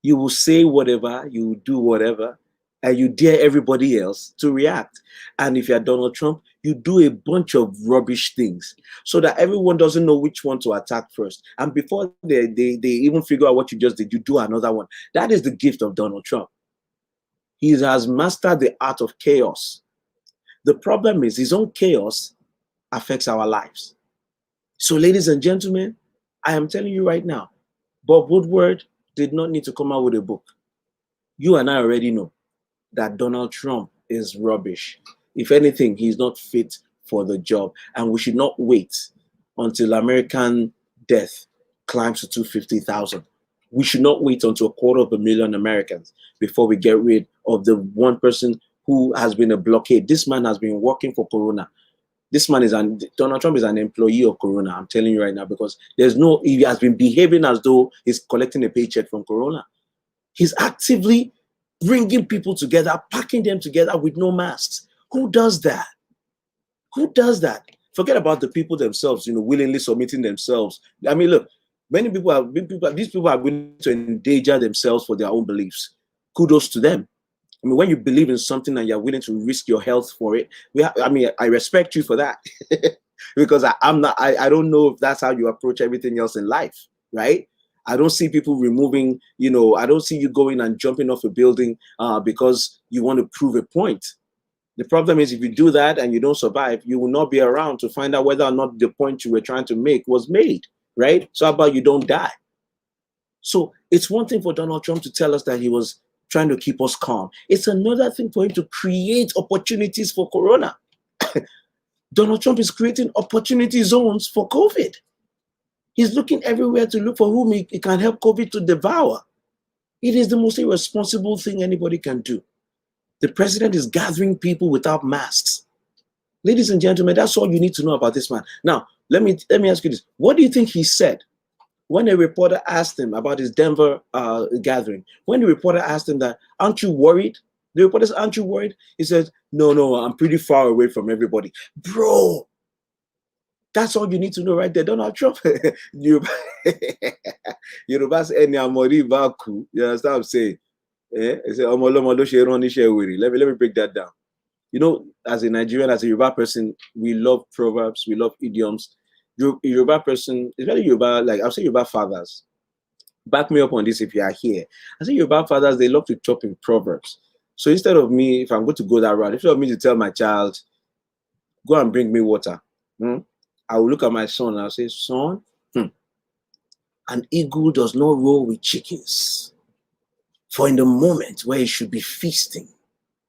You will say whatever, you will do whatever, and you dare everybody else to react. And if you're Donald Trump, you do a bunch of rubbish things so that everyone doesn't know which one to attack first. And before they even figure out what you just did, you do another one. That is the gift of Donald Trump. He has mastered the art of chaos. The problem is his own chaos affects our lives. So, ladies and gentlemen, I am telling you right now, Bob Woodward did not need to come out with a book. You and I already know that Donald Trump is rubbish. If anything, he's not fit for the job. And we should not wait until American death climbs to 250,000 We should not wait until 250,000 Americans before we get rid of the one person who has been a blockade. This man has been working for Corona. This man is Donald Trump is an employee of Corona. I'm telling you right now, because he has been behaving as though he's collecting a paycheck from Corona. He's actively bringing people together, packing them together with no masks. Who does that? Who does that? Forget about the people themselves, willingly submitting themselves. I mean, look, these people are willing to endanger themselves for their own beliefs. Kudos to them. I mean, when you believe in something and you're willing to risk your health for it, I respect you for that. Because I don't know if that's how you approach everything else in life, right? I don't see people removing, I don't see you going and jumping off a building because you want to prove a point. The problem is, if you do that and you don't survive, you will not be around to find out whether or not the point you were trying to make was made, right? So how about you don't die? So it's one thing for Donald Trump to tell us that he was trying to keep us calm. It's another thing for him to create opportunities for Corona. Donald Trump is creating opportunity zones for COVID. He's looking everywhere to look for whom he can help COVID to devour. It is the most irresponsible thing anybody can do. The president is gathering people without masks. Ladies and gentlemen, that's all you need to know about this man. Now, let me ask you this. What do you think he said when a reporter asked him about his Denver gathering? When the reporter asked him that, aren't you worried? The reporter said, aren't you worried? He said, no, I'm pretty far away from everybody. Bro, that's all you need to know right there. Donald Trump, you understand what I'm saying? Let me break that down. As a Nigerian, as a Yoruba person, we love proverbs, we love idioms. Yoruba person, especially Yoruba, like I'll say Yoruba fathers. Back me up on this if you are here. I say Yoruba fathers, they love to chop in proverbs. So instead of me, if I'm going to go that route, instead of me to tell my child, go and bring me water, I will look at my son and I'll say, son, an eagle does not roll with chickens. For in the moment where he should be feasting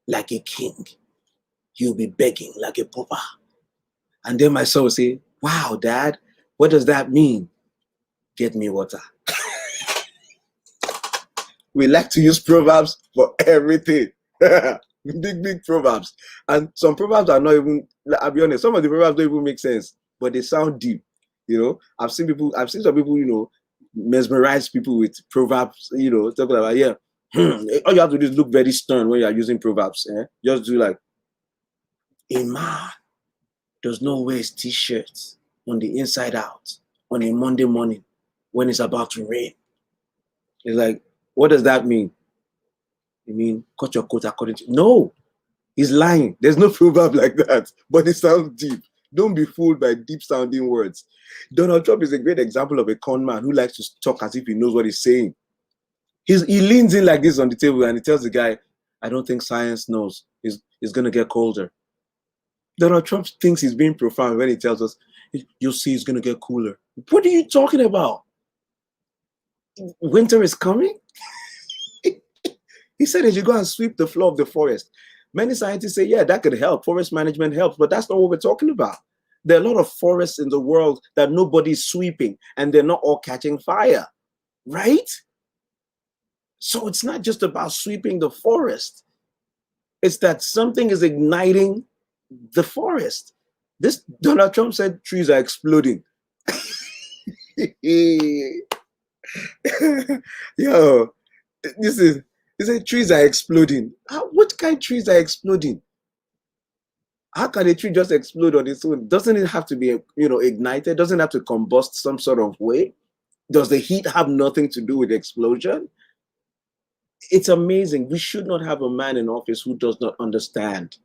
like a king, he'll be begging like a pauper. And then my son will say, wow, Dad, what does that mean? Get me water. We like to use proverbs for everything. Big proverbs. And some proverbs are not even, I'll be honest, some of the proverbs don't even make sense, but they sound deep. I've seen some people, mesmerize people with proverbs, talking about, all you have to do is look very stern when you are using proverbs. Just do like, a man does not wear his t-shirt on the inside out on a Monday morning when it's about to rain. It's like, what does that mean? You mean cut your coat according to... No, he's lying. There's no proverb like that, but it sounds deep. Don't be fooled by deep sounding words. Donald Trump is a great example of a con man who likes to talk as if he knows what he's saying. He leans in like this on the table and he tells the guy, I don't think science knows. It's going to get colder. Donald Trump thinks he's being profound when he tells us, you'll see it's going to get cooler. What are you talking about? Winter is coming? He said he should go and sweep the floor of the forest. Many scientists say, yeah, that could help. Forest management helps, but that's not what we're talking about. There are a lot of forests in the world that nobody's sweeping, and they're not all catching fire, right? So it's not just about sweeping the forest. It's that something is igniting the forest. This Donald Trump said trees are exploding. Yo, he said trees are exploding. What kind of trees are exploding? How can a tree just explode on its own? Doesn't it have to be, ignited? Doesn't it have to combust some sort of way? Does the heat have nothing to do with the explosion? It's amazing. We should not have a man in office who does not understand.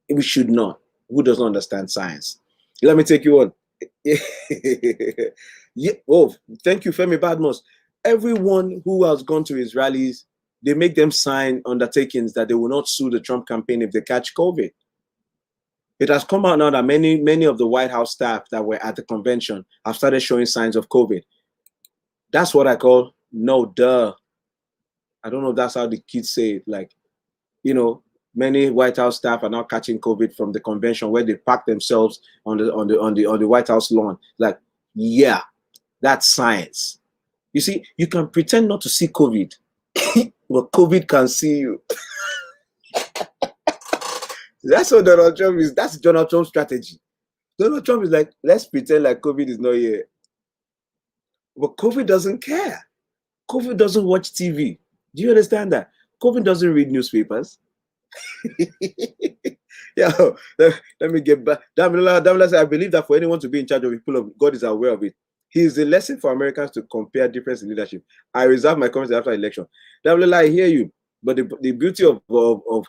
We should not. Who doesn't understand science? Let me take you on. Yeah. Oh, thank you, Femi Badmos. Everyone who has gone to his rallies, they make them sign undertakings that they will not sue the Trump campaign if they catch COVID. It has come out now that many of the White House staff that were at the convention have started showing signs of COVID. That's what I call no duh. I don't know if that's how the kids say it. Like, many White House staff are now catching COVID from the convention where they pack themselves on the White House lawn. Like, yeah, that's science. You see, you can pretend not to see COVID, but COVID can see you. That's what Donald Trump is. That's Donald Trump's strategy. Donald Trump is like, let's pretend like COVID is not here. But COVID doesn't care. COVID doesn't watch TV. Do you understand that? COVID doesn't read newspapers. Yeah, let me get back. Damila said, I believe that for anyone to be in charge of the people of God is aware of it. He is a lesson for Americans to compare difference in leadership. I reserve my comments after election. Damila, I hear you. But the beauty of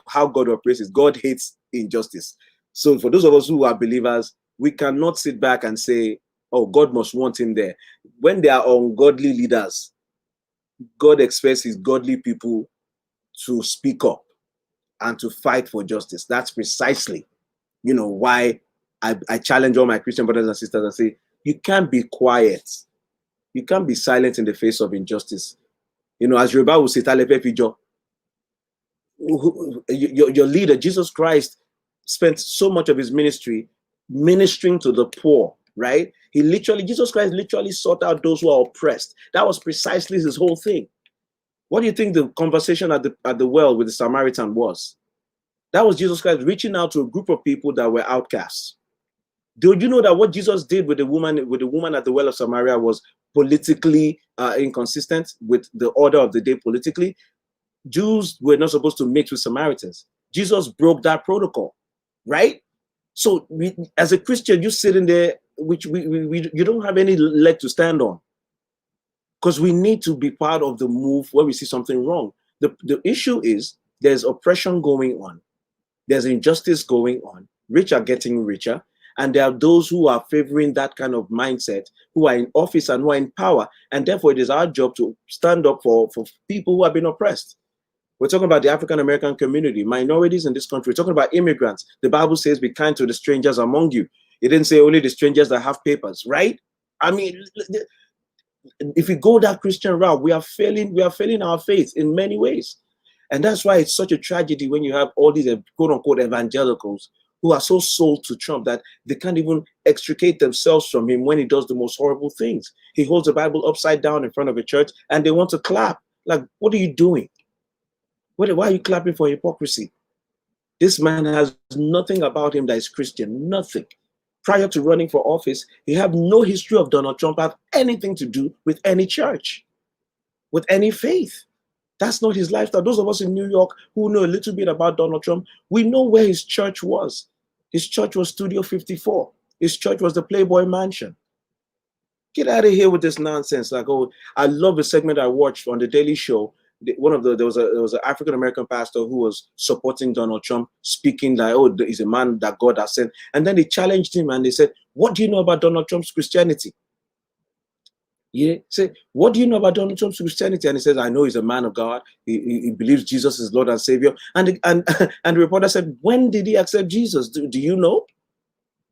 how God operates is God hates injustice. So for those of us who are believers, we cannot sit back and say, oh, God must want him there. When they are ungodly leaders, God expects his godly people to speak up and to fight for justice. That's precisely, why I challenge all my Christian brothers and sisters and say, you can't be quiet. You can't be silent in the face of injustice. As Yoruba will say, your leader, Jesus Christ, spent so much of his ministry ministering to the poor, right? Jesus Christ literally sought out those who are oppressed. That was precisely his whole thing. What do you think the conversation at the well with the Samaritan was? That was Jesus Christ reaching out to a group of people that were outcasts. Do you know that what Jesus did with the woman at the well of Samaria was politically inconsistent with the order of the day politically? Jews were not supposed to mix with Samaritans. Jesus broke that protocol, right? So as a Christian, you sitting there, which you don't have any leg to stand on, because we need to be part of the move when we see something wrong. The issue is there's oppression going on. There's injustice going on. Rich are getting richer. And there are those who are favoring that kind of mindset, who are in office and who are in power. And therefore, it is our job to stand up for people who have been oppressed. We're talking about the African-American community, minorities in this country. We're talking about immigrants. The Bible says, be kind to the strangers among you. It didn't say only the strangers that have papers, right? I mean, if we go that Christian route, we are failing our faith in many ways. And that's why it's such a tragedy when you have all these quote-unquote evangelicals who are so sold to Trump that they can't even extricate themselves from him when he does the most horrible things. He holds the Bible upside down in front of a church and they want to clap. Like, what are you doing? Why are you clapping for hypocrisy? This man has nothing about him that is Christian, nothing. Prior to running for office, he had no history of Donald Trump have anything to do with any church, with any faith. That's not his lifestyle. Those of us in New York who know a little bit about Donald Trump, we know where his church was. His church was Studio 54. His church was the Playboy Mansion. Get out of here with this nonsense. Like, oh, I love the segment I watched on the Daily Show. There was an African American pastor who was supporting Donald Trump, speaking like, oh, he's a man that God has sent. And then they challenged him and they said, what do you know about Donald Trump's Christianity? Yeah, say, what do you know about Donald Trump's Christianity? And he says, I know he's a man of God. He believes Jesus is Lord and Savior. And the reporter said, when did he accept Jesus? Do you know?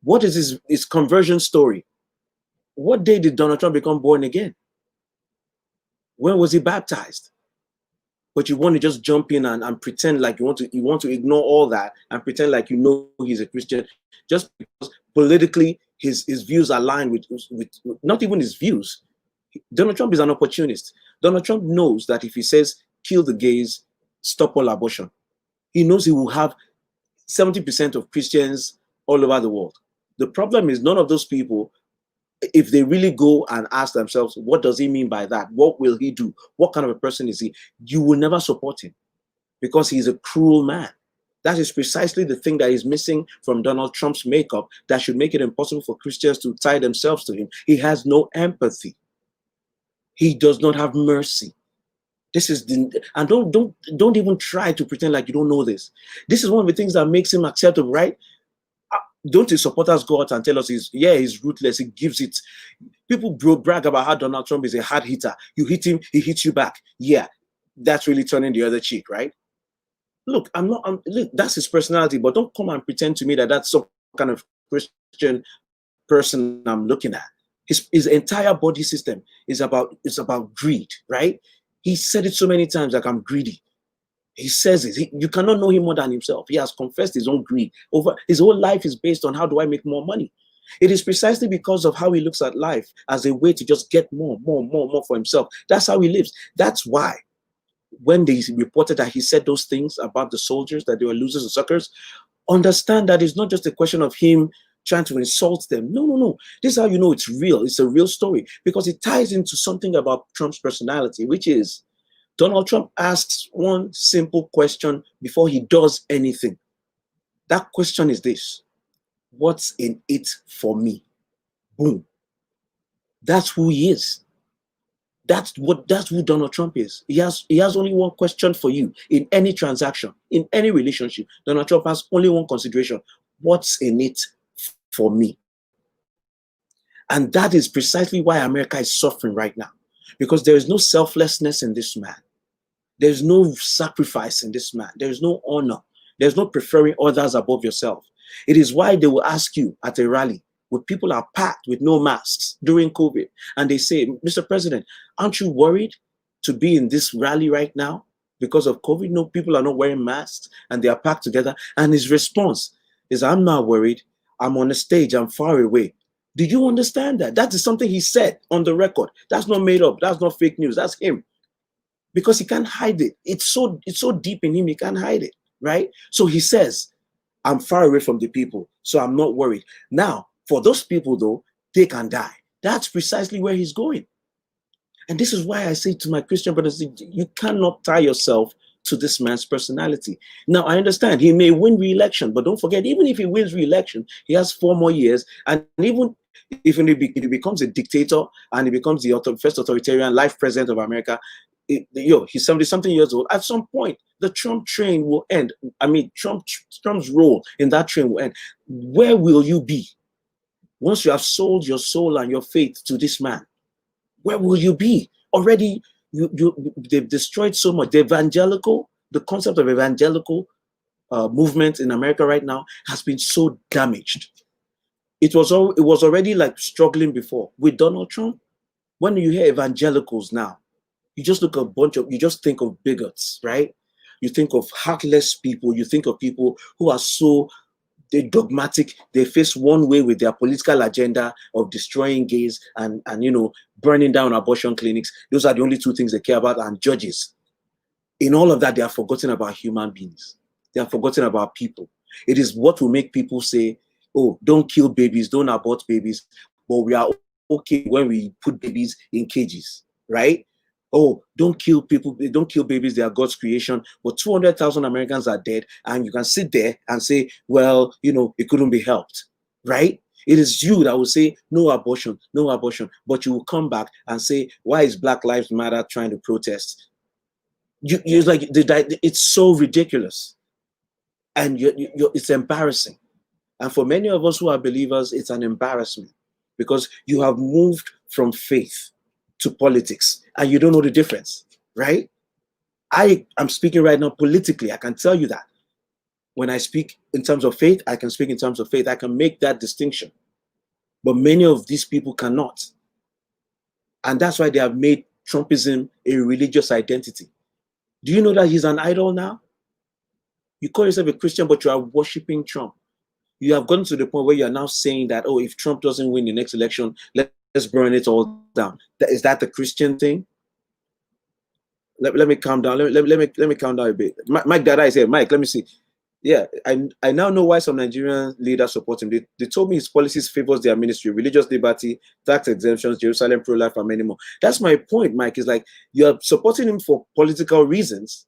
What is his conversion story? What day did Donald Trump become born again? When was he baptized? But you want to just jump in and pretend like you want to ignore all that and pretend like you know he's a Christian just because politically his views align with not even his views. Donald Trump is an opportunist. Donald Trump knows that if he says kill the gays, stop all abortion, he knows he will have 70% of Christians all over the world. The problem is none of those people, if they really go and ask themselves, what does he mean by that? What will he do? What kind of a person is he? You will never support him because he's a cruel man. That is precisely the thing that is missing from Donald Trump's makeup that should make it impossible for Christians to tie themselves to him. He has no empathy. He does not have mercy. This is and don't even try to pretend like you don't know this. This is one of the things that makes him acceptable, right? Don't his supporters go out and tell us he's ruthless, he gives it. People brag about how Donald Trump is a hard hitter. You hit him, he hits you back. Yeah, that's really turning the other cheek, right? Look, look, that's his personality, but don't come and pretend to me that that's some kind of Christian person I'm looking at. His entire body system is about greed, right? He said it so many times, like, I'm greedy. He says it. You cannot know him more than himself. He has confessed his own greed. Over his whole life is based on how do I make more money. It is precisely because of how he looks at life as a way to just get more, more for himself. That's how he lives. That's why when they reported that he said those things about the soldiers, that they were losers and suckers, understand that it's not just a question of him trying to insult them. No, no, no. This is how you know it's real. It's a real story because it ties into something about Trump's personality, which is Donald Trump asks one simple question before he does anything. That question is this: what's in it for me? Boom. That's who he is. That's who Donald Trump is. He has only one question for you in any transaction, in any relationship. Donald Trump has only one consideration: what's in it for me? And that is precisely why America is suffering right now, because there is no selflessness in this man. There's no sacrifice in this man. There's no honor. There's no preferring others above yourself. It is why they will ask you at a rally, where people are packed with no masks during COVID, and they say, Mr. President, aren't you worried to be in this rally right now because of COVID? No, people are not wearing masks and they are packed together. And his response is, I'm not worried. I'm on the stage. I'm far away. Do you understand that? That is something he said on the record. That's not made up. That's not fake news. That's him. Because he can't hide it. It's so deep in him, he can't hide it, right? So he says, I'm far away from the people, so I'm not worried. Now, for those people, though, they can die. That's precisely where he's going. And this is why I say to my Christian brothers, you cannot tie yourself to this man's personality. Now, I understand he may win re-election, but don't forget, even if he wins re-election, he has 4 more years. And even if he becomes a dictator and he becomes the first authoritarian life president of America, he's 70-something years old. At some point, the Trump train will end. I mean, Trump's role in that train will end. Where will you be once you have sold your soul and your faith to this man? Where will you be? Already, they've destroyed so much. The concept of evangelical movement in America right now has been so damaged. It was already like struggling before. With Donald Trump, when you hear evangelicals now, you just you just think of bigots, right? You think of heartless people. You think of people who are they're dogmatic. They face one way with their political agenda of destroying gays and burning down abortion clinics. Those are the only 2 things they care about, and judges. In all of that, they are forgotten about human beings. They are forgotten about people. It is what will make people say, oh, don't kill babies, don't abort babies, but we are okay when we put babies in cages, right? Oh, don't kill people, don't kill babies, they are God's creation. But 200,000 Americans are dead, and you can sit there and say, well, it couldn't be helped, right? It is you that will say, no abortion, no abortion. But you will come back and say, why is Black Lives Matter trying to protest? It's so ridiculous. And it's embarrassing. And for many of us who are believers, it's an embarrassment because you have moved from faith to politics and you don't know the difference, right? I am speaking right now politically. I can tell you that. When I speak in terms of faith, I can speak in terms of faith. I can make that distinction. But many of these people cannot. And that's why they have made Trumpism a religious identity. Do you know that he's an idol now? You call yourself a Christian, but you are worshiping Trump. You have gotten to the point where you are now saying that, oh, if Trump doesn't win the next election, let's burn it all down. Is that the Christian thing? Let me calm down. Let me calm down a bit. Mike Dada is here. Mike, let me see. Yeah, I now know why some Nigerian leaders support him. They told me his policies favors their ministry, religious liberty, tax exemptions, Jerusalem pro-life, and many more. That's my point, Mike. Is like you're supporting him for political reasons,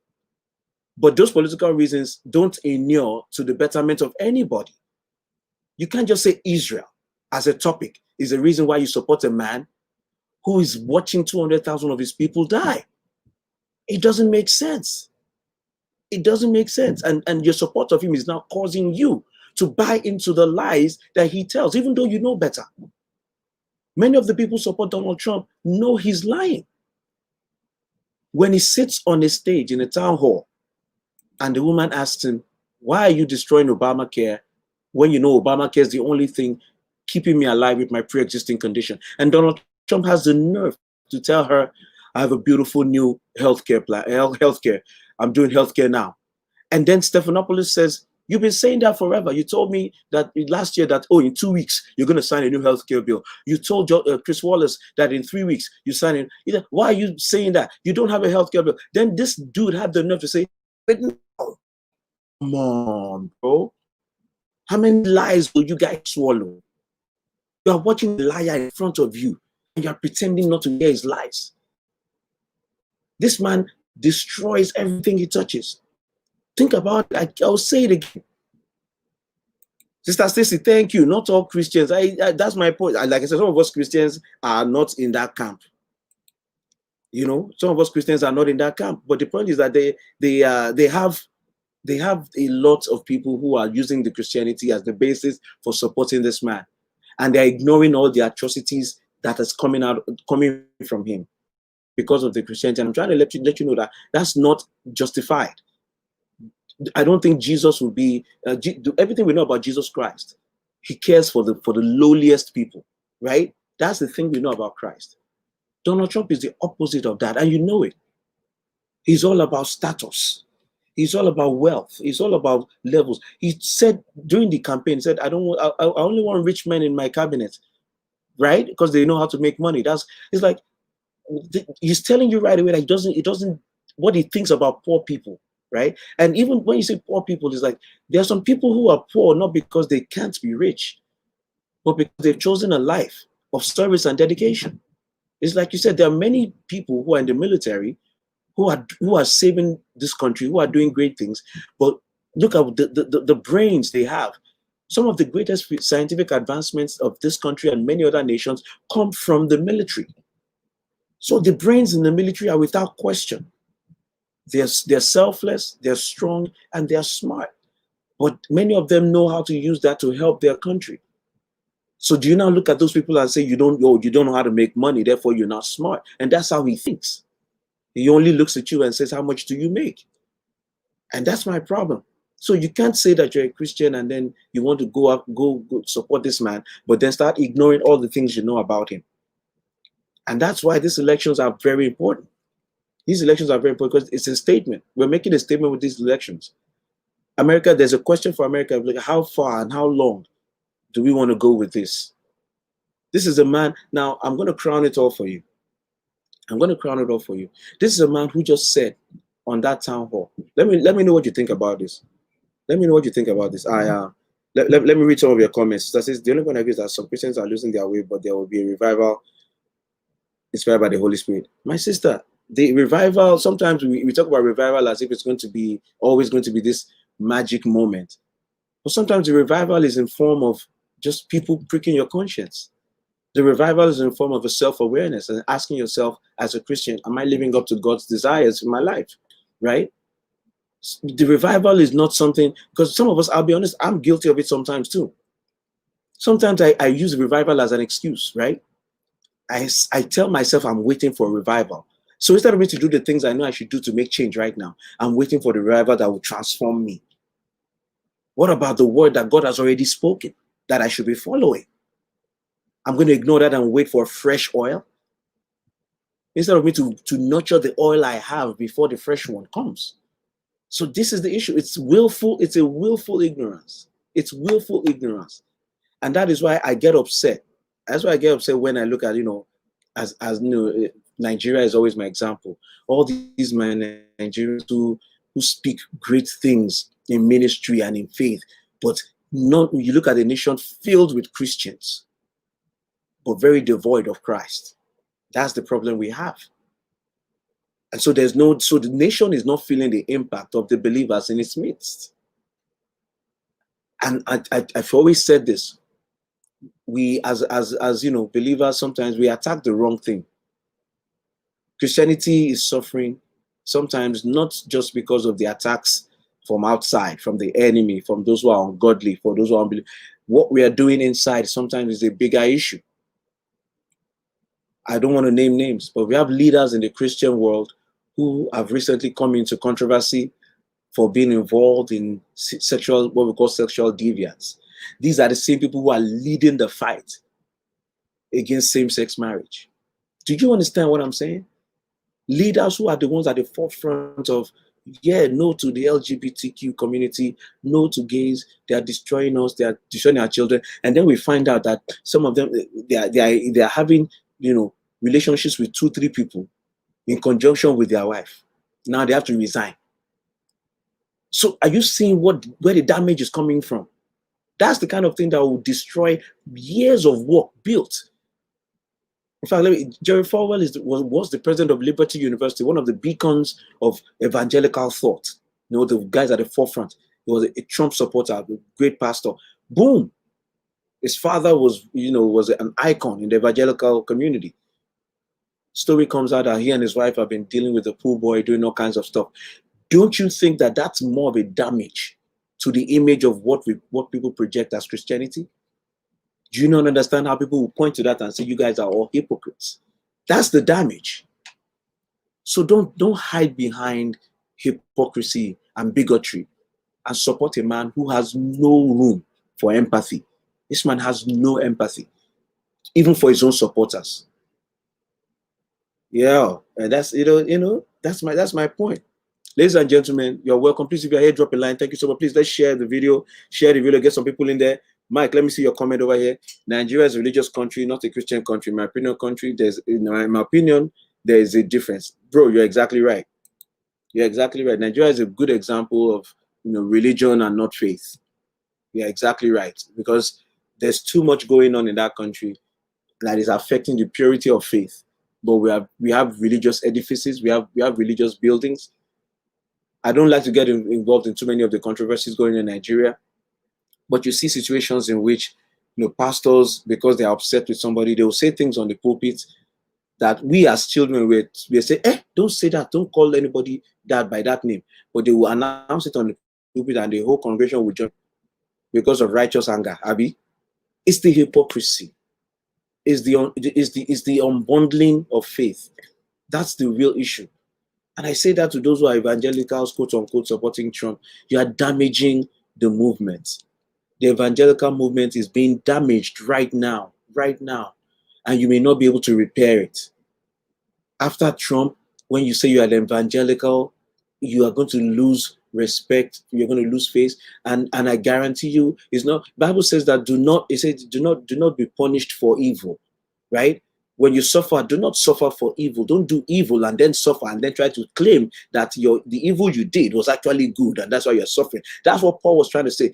but those political reasons don't inure to the betterment of anybody. You can't just say Israel as a topic is the reason why you support a man who is watching 200,000 of his people die. It doesn't make sense. It doesn't make sense. And your support of him is now causing you to buy into the lies that he tells, even though you know better. Many of the people who support Donald Trump know he's lying. When he sits on a stage in a town hall and the woman asks him, why are you destroying Obamacare when you know Obamacare is the only thing keeping me alive with my pre-existing condition? And Donald Trump has the nerve to tell her, I have a beautiful new healthcare plan, healthcare. I'm doing healthcare now. And then Stephanopoulos says, You've been saying that forever. You told me that last year that, oh, in 2 weeks, you're going to sign a new healthcare bill. You told Chris Wallace that in 3 weeks, you sign it. Why are you saying that? You don't have a healthcare bill. Then this dude had the nerve to say, but no. Come on, bro. How many lies will you guys swallow? You are watching the liar in front of you, and you are pretending not to hear his lies. This man destroys everything he touches. Think about it. I'll say it again. Sister Stacy, thank you. Not all Christians. That's my point. Like I said, some of us Christians are not in that camp. You know, some of us Christians are not in that camp. But the point is that they have a lot of people who are using the Christianity as the basis for supporting this man, and they're ignoring all the atrocities that is coming from him because of the Christianity. And I'm trying to let you know that that's not justified. I don't think Jesus will be everything we know about Jesus Christ. He cares for the lowliest people, right? That's the thing we know about Christ. Donald Trump is the opposite of that, and you know it. He's all about status. He's all about wealth. He's all about levels. He said during the campaign, said, I only want rich men in my cabinet, right? Because they know how to make money. It's like he's telling you right away that it doesn't what he thinks about poor people. Right? And even when you say poor people, it's like there are some people who are poor not because they can't be rich, but because they've chosen a life of service and dedication. It's like you said, there are many people who are in the military who are saving this country, who are doing great things, but look at the brains they have. Some of the greatest scientific advancements of this country and many other nations come from the military. So the brains in the military are without question. They're selfless, they're strong, and they're smart. But many of them know how to use that to help their country. So do you now look at those people and say, you don't know how to make money, therefore you're not smart? And that's how he thinks. He only looks at you and says, how much do you make? And that's my problem. So you can't say that you're a Christian and then you want to go support this man, but then start ignoring all the things you know about him. And that's why these elections are very important. These elections are very important because it's a statement. We're making a statement with these elections. America, there's a question for America, like how far and how long do we want to go with this? This is a man, now I'm going to crown it all for you. I'm going to crown it all for you. This is a man who just said on that town hall, let me know what you think about this. Let me know what you think about this. Let me read some of your comments. That says, the only one I agree is that some Christians are losing their way, but there will be a revival inspired by the Holy Spirit. My sister, the revival, sometimes we talk about revival as if it's always going to be this magic moment. But sometimes the revival is in form of just people pricking your conscience. The revival is in form of a self-awareness and asking yourself as a Christian, am I living up to God's desires in my life, right? The revival is not something, because some of us, I'll be honest, I'm guilty of it sometimes too. Sometimes I use revival as an excuse, right? I tell myself I'm waiting for a revival. So instead of me to do the things I know I should do to make change right now, I'm waiting for the revival that will transform me. What about the word that God has already spoken that I should be following? I'm going to ignore that and wait for fresh oil instead of me to nurture the oil I have before the fresh one comes. So this is the issue. It's a willful ignorance. It's willful ignorance. And that is why I get upset. That's why I get upset when I look at, as Nigeria is always my example. All these Nigerians who speak great things in ministry and in faith, but you look at a nation filled with Christians, but very devoid of Christ. That's the problem we have. And so so the nation is not feeling the impact of the believers in its midst. And I've always said this. We as believers, sometimes we attack the wrong thing. Christianity is suffering sometimes not just because of the attacks from outside, from the enemy, from those who are ungodly, for those who are unbelievers. What we are doing inside sometimes is a bigger issue. I don't want to name names, but we have leaders in the Christian world who have recently come into controversy for being involved in what we call sexual deviance. These are the same people who are leading the fight against same-sex marriage. Do you understand what I'm saying? Leaders who are the ones at the forefront of Yeah, no to the LGBTQ community, no to gays. They are destroying us. They are destroying our children. And then we find out that some of them they are having, relationships with 2, 3 people in conjunction with their wife. Now they have to resign. So are you seeing where the damage is coming from? That's the kind of thing that will destroy years of work built. In fact, Jerry Falwell was the president of Liberty University, one of the beacons of evangelical thought. The guys at the forefront. He was a Trump supporter, a great pastor. Boom. His father was an icon in the evangelical community. Story comes out that he and his wife have been dealing with a pool boy, doing all kinds of stuff. Don't you think that that's more of a damage to the image of what people project as Christianity? Do you not understand how people will point to that and say you guys are all hypocrites? That's the damage. So don't hide behind hypocrisy and bigotry and support a man who has no room for empathy. This man has no empathy, even for his own supporters. Yeah, and that's that's my point. Ladies and gentlemen, you're welcome. Please, if you're here, drop a line. Thank you so much. Please, let's share the video. Share the video. Get some people in there. Mike, let me see your comment over here. Nigeria is a religious country, not a Christian country. In my opinion, there is a difference. Bro, you're exactly right. You're exactly right. Nigeria is a good example of religion and not faith. You're exactly right, because there's too much going on in that country that is affecting the purity of faith. But we have religious edifices. We have religious buildings. I don't like to get involved in too many of the controversies going on in Nigeria, but you see situations in which pastors, because they are upset with somebody, they will say things on the pulpit that we as children we say, don't say that, don't call anybody that by that name. But they will announce it on the pulpit and the whole congregation will join because of righteous anger. Abi, it's the hypocrisy. It's the unbundling of faith. That's the real issue. And I say that to those who are evangelicals, quote unquote, supporting Trump. You are damaging the movement. The evangelical movement is being damaged right now, and you may not be able to repair it. After Trump, when you say you are an evangelical, you are going to lose respect, you're going to lose face, and I guarantee you, it's not. Bible says that do not be punished for evil, right? When you suffer, do not suffer for evil. Don't do evil and then suffer and then try to claim that the evil you did was actually good and that's why you're suffering. That's what Paul was trying to say.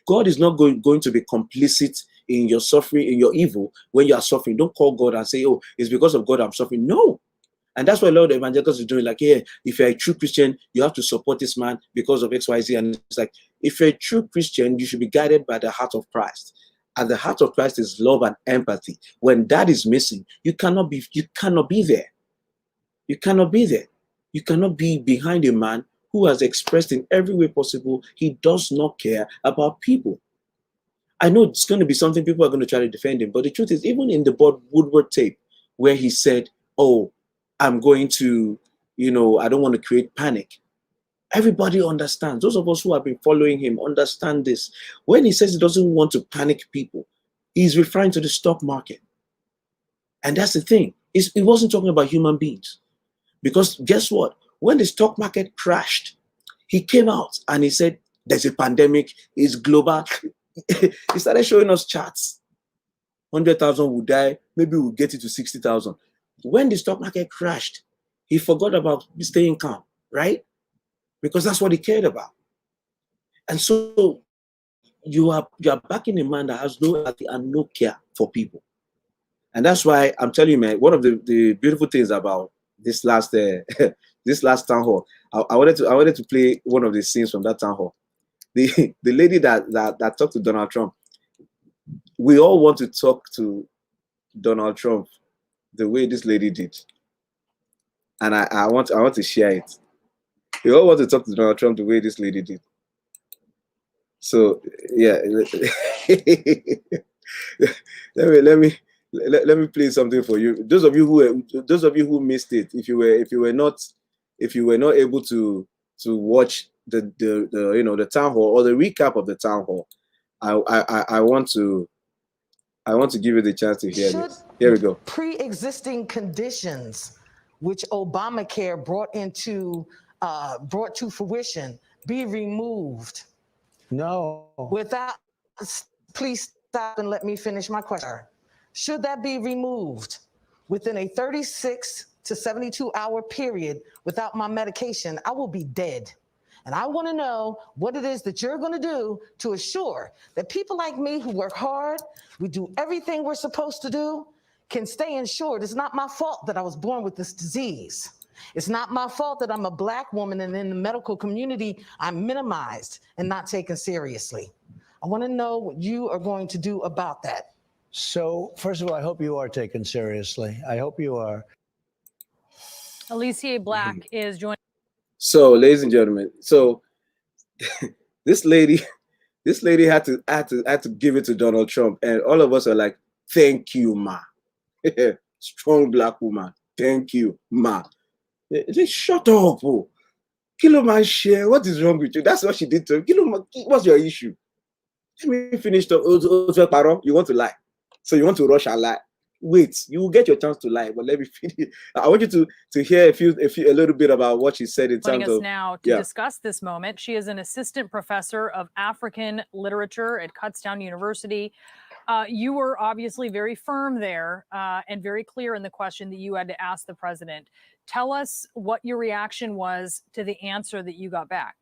God is not going to be complicit in your suffering, in your evil when you are suffering. Don't call God and say, oh, it's because of God I'm suffering. No. And that's what a lot of evangelicals are doing. Like, yeah, if you're a true Christian, you have to support this man because of XYZ. And it's like, if you're a true Christian, you should be guided by the heart of Christ. And the heart of Christ is love and empathy. When that is missing, you cannot be there. You cannot be there. You cannot be behind a man who has expressed in every way possible he does not care about people. I know it's going to be something people are going to try to defend him, but the truth is, even in the Bob Woodward tape, where he said, oh, I'm going to, I don't want to create panic. Everybody understands. Those of us who have been following him understand this. When he says he doesn't want to panic people, he's referring to the stock market. And that's the thing. He wasn't talking about human beings. Because guess what? When the stock market crashed, he came out and he said, there's a pandemic, it's global. He started showing us charts. 100,000 will die, maybe we'll get it to 60,000. When the stock market crashed, he forgot about staying calm, right? Because that's what he cared about. And so you are backing a man that has no empathy and no care for people. And that's why I'm telling you, man, one of the beautiful things about this last this last town hall, I wanted to play one of the scenes from that town hall. The lady that talked to Donald Trump. We all want to talk to Donald Trump the way this lady did. And I want to share it. We all want to talk to Donald Trump the way this lady did. So yeah, let me play something for you. Those of you who missed it, if you were not able to watch the town hall or the recap of the town hall, I want to give you the chance to hear this. Here we go. Pre-existing conditions which Obamacare brought into brought to fruition be removed? No. Without, please stop and let me finish my question. Should that be removed within a 36 to 72-hour period without my medication? I will be dead. And I want to know what it is that you're going to do to assure that people like me who work hard, we do everything we're supposed to do, can stay insured. It's not my fault that I was born with this disease. It's not my fault that I'm a Black woman and in the medical community, I'm minimized and not taken seriously. I want to know what you are going to do about that. So, first of all, I hope you are taken seriously. I hope you are. Alicia Black is joining. So, ladies and gentlemen, so this lady had to give it to Donald Trump, and all of us are like, "Thank you, ma." Strong Black woman. Thank you, ma. Just shut up, oh. Kilo man share. What is wrong with you? That's what she did to him. Kilo man, what's your issue? Let me finish. You want to lie, so you want to rush and lie. Wait, you will get your chance to lie, but let me finish. I want you to hear a little bit about what she said in terms of now to discuss this moment. She is an assistant professor of African literature at Kutztown University. You were obviously very firm there and very clear in the question that you had to ask the president. Tell us what your reaction was to the answer that you got back.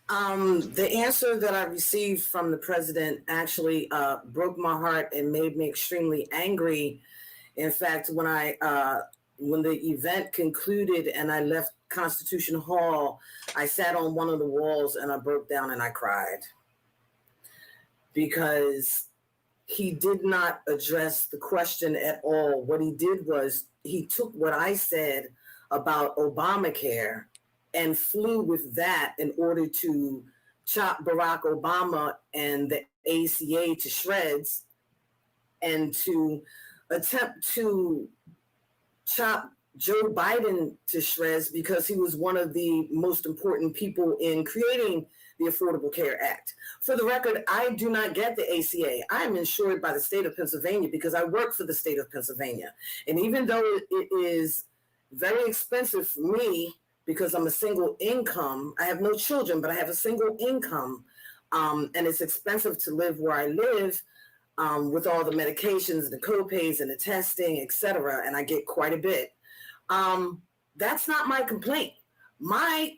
The answer that I received from the president actually broke my heart and made me extremely angry. In fact, when the event concluded and I left Constitution Hall, I sat on one of the walls and I broke down and I cried. Because he did not address the question at all. What he did was he took what I said about Obamacare and flew with that in order to chop Barack Obama and the ACA to shreds and to attempt to chop Joe Biden to shreds because he was one of the most important people in creating the Affordable Care Act. For the record, I do not get the ACA. I am insured by the state of Pennsylvania because I work for the state of Pennsylvania. And even though it is very expensive for me because I'm a single income, I have no children, but I have a single income, and it's expensive to live where I live with all the medications, the co-pays and the testing, et cetera, and I get quite a bit. That's not my complaint. My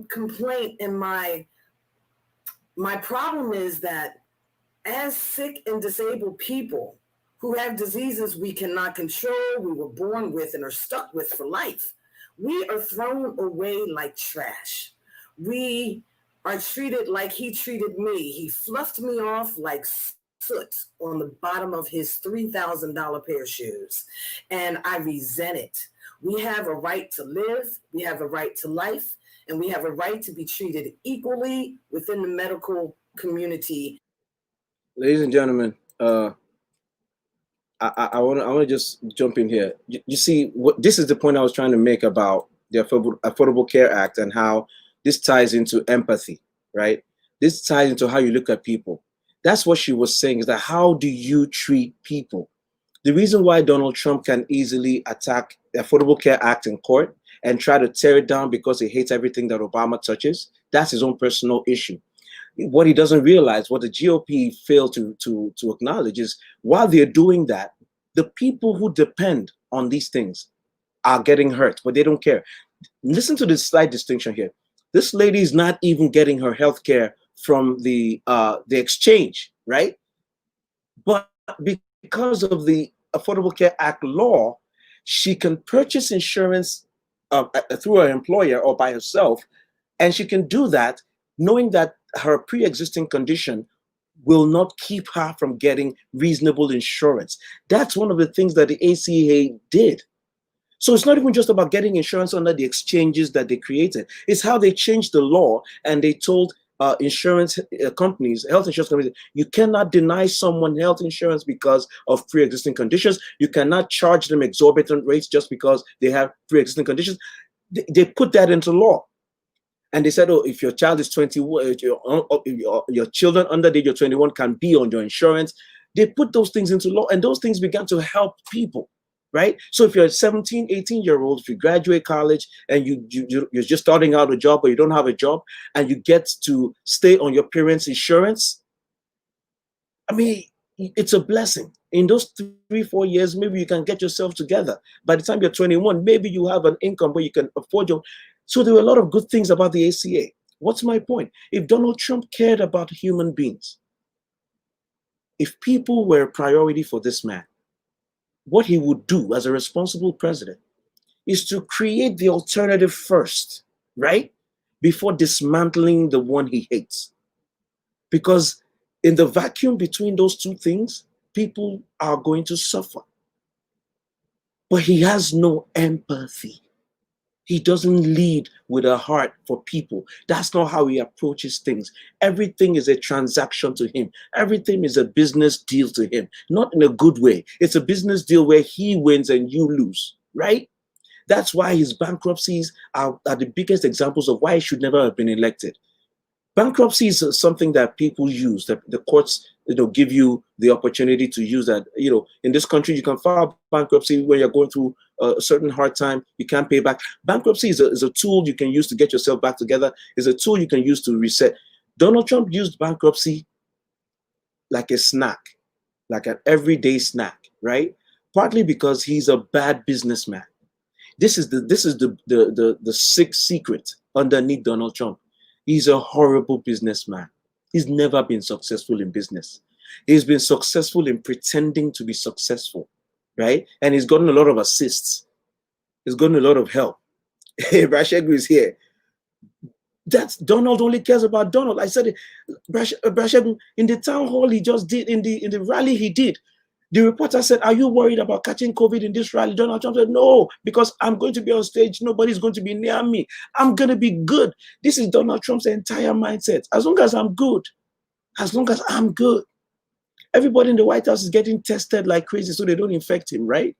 complaint and my problem is that as sick and disabled people who have diseases we cannot control, we were born with and are stuck with for life, we are thrown away like trash. We are treated like he treated me. He fluffed me off like soot on the bottom of his $3,000 pair of shoes. And I resent it. We have a right to live. We have a right to life. And we have a right to be treated equally within the medical community. Ladies and gentlemen, I want to just jump in here. You see, this is the point I was trying to make about the Affordable Care Act and how this ties into empathy, right? This ties into how you look at people. That's what she was saying, is that how do you treat people? The reason why Donald Trump can easily attack the Affordable Care Act in court and try to tear it down because he hates everything that Obama touches, that's his own personal issue. What he doesn't realize, what the GOP failed to acknowledge, is while they're doing that, the people who depend on these things are getting hurt, but they don't care. Listen to this slight distinction here. This lady is not even getting her health care from the exchange, right? But because of the Affordable Care Act law, she can purchase insurance through her employer or by herself, and she can do that knowing that her pre-existing condition will not keep her from getting reasonable insurance. That's one of the things that the ACA did. So it's not even just about getting insurance under the exchanges that they created. It's how they changed the law and they told insurance companies, health insurance companies, you cannot deny someone health insurance because of pre-existing conditions. You cannot charge them exorbitant rates just because they have pre-existing conditions. They put that into law. And they said, oh, if your child is 21, your children under the age of 21 can be on your insurance. They put those things into law, and those things began to help people. right? So if you're a 17, 18-year-old, if you graduate college and you're just starting out a job or you don't have a job and you get to stay on your parents' insurance, I mean, it's a blessing. In those 3, 4 years, maybe you can get yourself together. By the time you're 21, maybe you have an income where you can afford your. So there were a lot of good things about the ACA. What's my point? If Donald Trump cared about human beings, if people were a priority for this man, what he would do as a responsible president is to create the alternative first, right? Before dismantling the one he hates. Because in the vacuum between those two things, people are going to suffer. But he has no empathy. He doesn't lead with a heart for people. That's not how he approaches things. Everything is a transaction to him. Everything is a business deal to him. Not in a good way. It's a business deal where he wins and you lose, right? That's why his bankruptcies are the biggest examples of why he should never have been elected. Bankruptcy is something that people use, that the courts, give you the opportunity to use that. In this country, you can file bankruptcy when you're going through a certain hard time. You can't pay back. Bankruptcy is a tool you can use to get yourself back together. It's a tool you can use to reset. Donald Trump used bankruptcy like a snack, like an everyday snack, right? Partly because he's a bad businessman. This is the sick secret underneath Donald Trump. He's a horrible businessman. He's never been successful in business. He's been successful in pretending to be successful, right? And he's gotten a lot of assists. He's gotten a lot of help. Brashegu is here. That's Donald only cares about Donald. I said it. Brashegu, in the town hall he just did, in the rally he did, the reporter said, "Are you worried about catching COVID in this rally?" Donald Trump said, "No, because I'm going to be on stage. Nobody's going to be near me. I'm going to be good." This is Donald Trump's entire mindset. As long as I'm good, as long as I'm good. Everybody in the White House is getting tested like crazy so they don't infect him, right?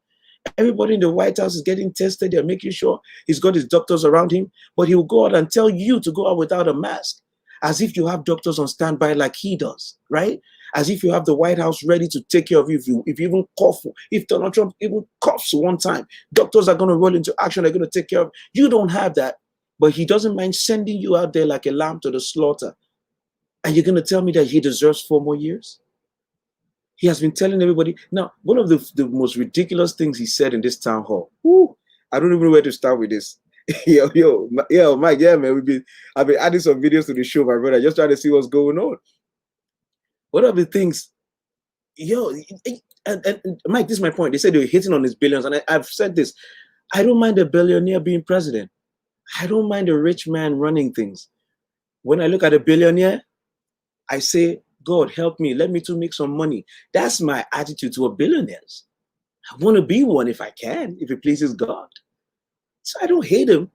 Everybody in the White House is getting tested. They're making sure he's got his doctors around him, but he will go out and tell you to go out without a mask, as if you have doctors on standby like he does, right? As if you have the White House ready to take care of you. If you even cough, if Donald Trump even coughs one time, doctors are going to roll into action. They're going to take care of you. You don't have that, but he doesn't mind sending you out there like a lamb to the slaughter. And you're going to tell me that he deserves 4 more years? He has been telling everybody. Now, one of the most ridiculous things he said in this town hall. I don't even know where to start with this. Mike, yeah, man, I've been adding some videos to the show, my brother, just trying to see what's going on. One of the things, and Mike, this is my point. They said they were hitting on his billions, and I've said this. I don't mind a billionaire being president. I don't mind a rich man running things. When I look at a billionaire, I say, God, help me. Let me to make some money. That's my attitude toward billionaires. I want to be one if I can, if it pleases God. So I don't hate him.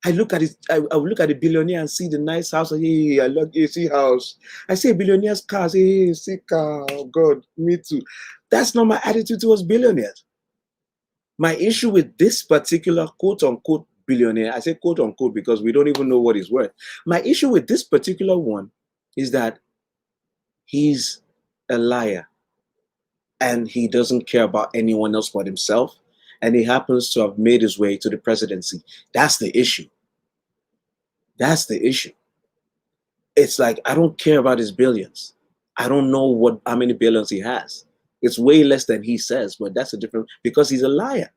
I look at it. I will look at a billionaire and see the nice house. Hey, I love AC house. I see a billionaire's cars. Hey, see car. Oh God, me too. That's not my attitude towards billionaires. My issue with this particular quote unquote billionaire, I say quote unquote because we don't even know what he's worth. My issue with this particular one is that he's a liar and he doesn't care about anyone else but himself. And he happens to have made his way to the presidency. That's the issue. That's the issue. It's like, I don't care about his billions. I don't know how many billions he has. It's way less than he says, but that's a different, because he's a liar.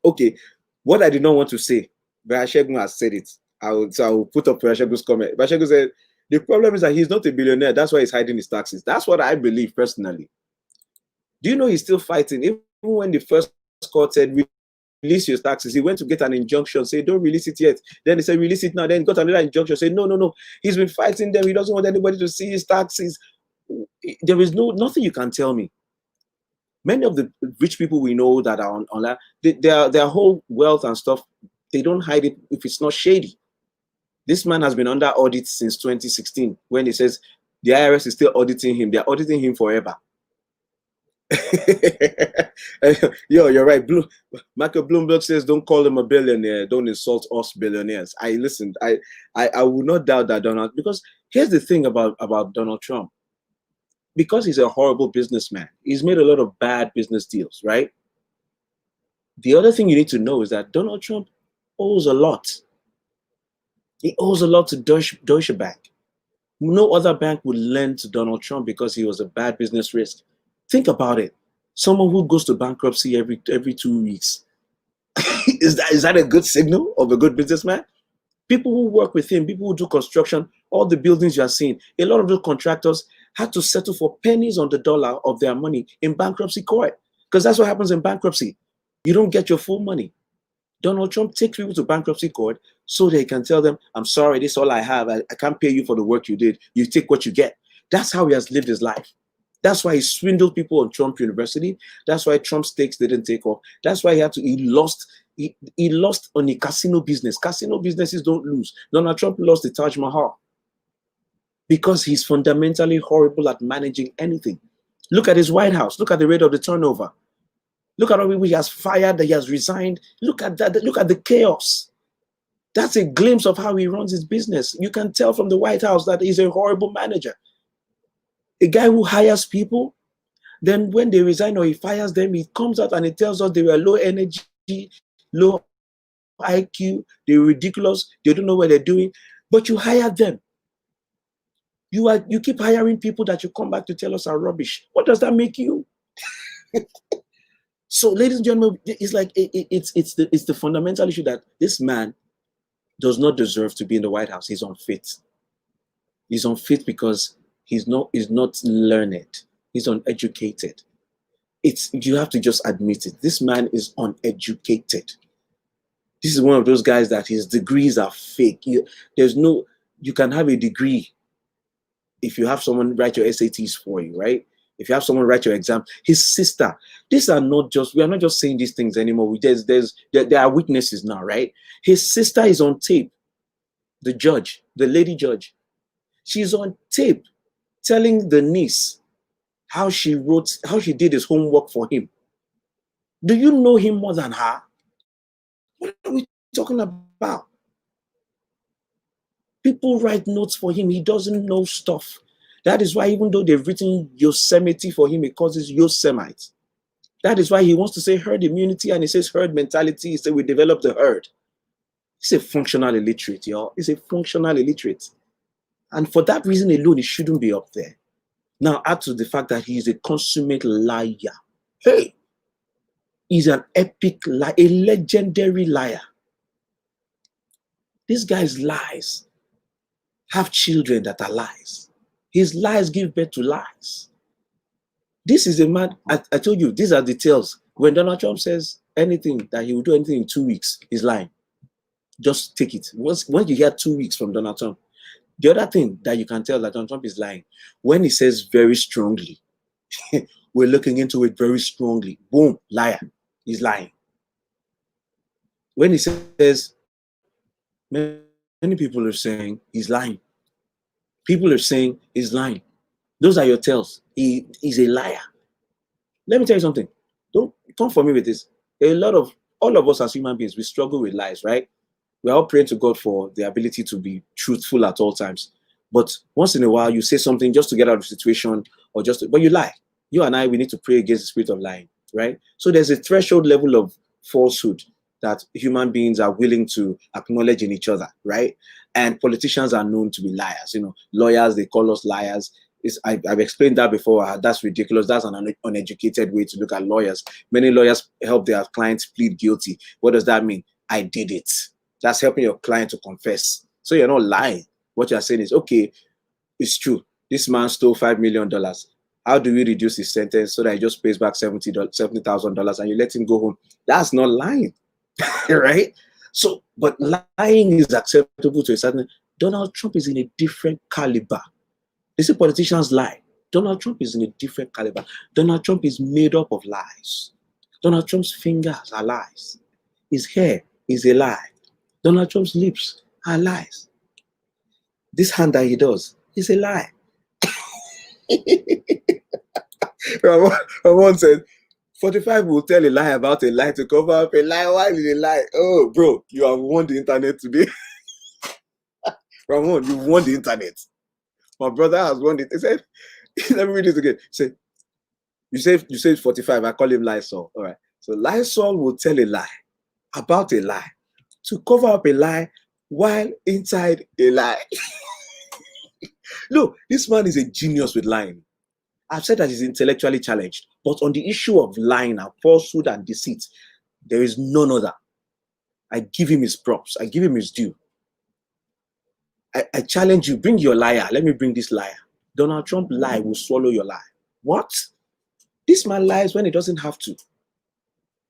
Okay, what I did not want to say, Brashegun has said it. I will put up Brashegun's comment. Brashegun said, the problem is that he's not a billionaire. That's why he's hiding his taxes. That's what I believe personally. Do you know he's still fighting? Even when the first court said, release your taxes, he went to get an injunction, say, don't release it yet. Then they said, release it now. Then he got another injunction, say, no. He's been fighting them. He doesn't want anybody to see his taxes. There is nothing you can tell me. Many of the rich people we know that are online, their whole wealth and stuff, they don't hide it if it's not shady. This man has been under audit since 2016, when he says the IRS is still auditing him. They're auditing him forever. Yo, you're right. Michael Bloomberg says, don't call him a billionaire. Don't insult us billionaires. I listened. I would not doubt that, Donald, because here's the thing about Donald Trump. because he's a horrible businessman, he's made a lot of bad business deals, right? The other thing you need to know is that Donald Trump owes a lot. He owes a lot to Deutsche Bank. No other bank would lend to Donald Trump because he was a bad business risk. Think about it. Someone who goes to bankruptcy every 2 weeks. is that a good signal of a good businessman? People who work with him, people who do construction, all the buildings you are seeing, a lot of those contractors had to settle for pennies on the dollar of their money in bankruptcy court. Because that's what happens in bankruptcy. You don't get your full money. Donald Trump takes people to bankruptcy court so they can tell them, I'm sorry, this is all I have. I can't pay you for the work you did. You take what you get. That's how he has lived his life. That's why he swindled people on Trump University. That's why Trump stakes didn't take off. That's why he lost on the casino business. Casino businesses don't lose. Donald Trump lost the Taj Mahal because he's fundamentally horrible at managing anything. Look at his White House. Look at the rate of the turnover. Look at how he has fired, that he has resigned. Look at that. Look at the chaos. That's a glimpse of how he runs his business. You can tell from the White House that he's a horrible manager. A guy who hires people, then when they resign or he fires them, he comes out and he tells us they were low energy, low IQ, they're ridiculous, they don't know what they're doing, but you hired them. You keep hiring people that you come back to tell us are rubbish. What does that make you? So, ladies and gentlemen, it's like it's the fundamental issue that this man does not deserve to be in the White House. He's unfit. He's unfit because he's not learned. He's uneducated. You have to just admit it. This man is uneducated. This is one of those guys that his degrees are fake. You can have a degree if you have someone write your SATs for you, right? If you have someone write your exam. His sister. We are not just saying these things anymore. There are witnesses now, right? His sister is on tape. The lady judge. She's on tape telling the niece how she did his homework for him. Do you know him more than her? What are we talking about? People write notes for him. He doesn't know stuff. That is why even though they've written Yosemite for him, it causes Yosemite. That is why he wants to say herd immunity and he says herd mentality. He said we develop the herd. He's a functional illiterate, y'all. He's a functional illiterate. And for that reason alone, he shouldn't be up there. Now, add to the fact that he is a consummate liar. Hey, he's an epic liar, a legendary liar. This guy's lies have children that are lies. His lies give birth to lies. This is a man, I told you, these are details. When Donald Trump says anything, that he will do anything in 2 weeks, he's lying. Just take it. Once you hear 2 weeks from Donald Trump, the other thing that you can tell that Donald Trump is lying, when he says very strongly, we're looking into it very strongly, boom, liar, he's lying. When he says, many people are saying he's lying. People are saying he's lying. Those are your tells. He's a liar. Let me tell you something. Don't come for me with this. All of us as human beings, we struggle with lies, right? We're all praying to God for the ability to be truthful at all times. But once in a while, you say something just to get out of the situation but you lie. You and I, we need to pray against the spirit of lying, right? So there's a threshold level of falsehood that human beings are willing to acknowledge in each other, right? And politicians are known to be liars. Lawyers, they call us liars. I've explained that before. That's ridiculous. That's an uneducated way to look at lawyers. Many lawyers help their clients plead guilty. What does that mean? I did it. That's helping your client to confess. So you're not lying. What you're saying is, okay, it's true. This man stole $5 million. How do we reduce his sentence so that he just pays back $70,000 and you let him go home? That's not lying, right? So, but lying is acceptable to a certain. Donald Trump is in a different caliber. They say politicians lie. Donald Trump is in a different caliber. Donald Trump is made up of lies. Donald Trump's fingers are lies. His hair is a lie. Donald Trump's lips are lies. This hand that he does is a lie. Ramon said, 45 will tell a lie about a lie to cover up a lie. Why did a lie? Oh, bro, you have won the internet today. Ramon, you won the internet. My brother has won it. He said, Let me read it again. Say, you say 45. I call him Lysol. All right. So Lysol will tell a lie about a lie to cover up a lie while inside a lie. No, this man is a genius with lying. I've said that he's intellectually challenged, but on the issue of lying and falsehood and deceit, there is none other. I give him his props. I give him his due. I challenge you, bring your liar. Let me bring this liar. Donald Trump lie will swallow your lie. What? This man lies when he doesn't have to.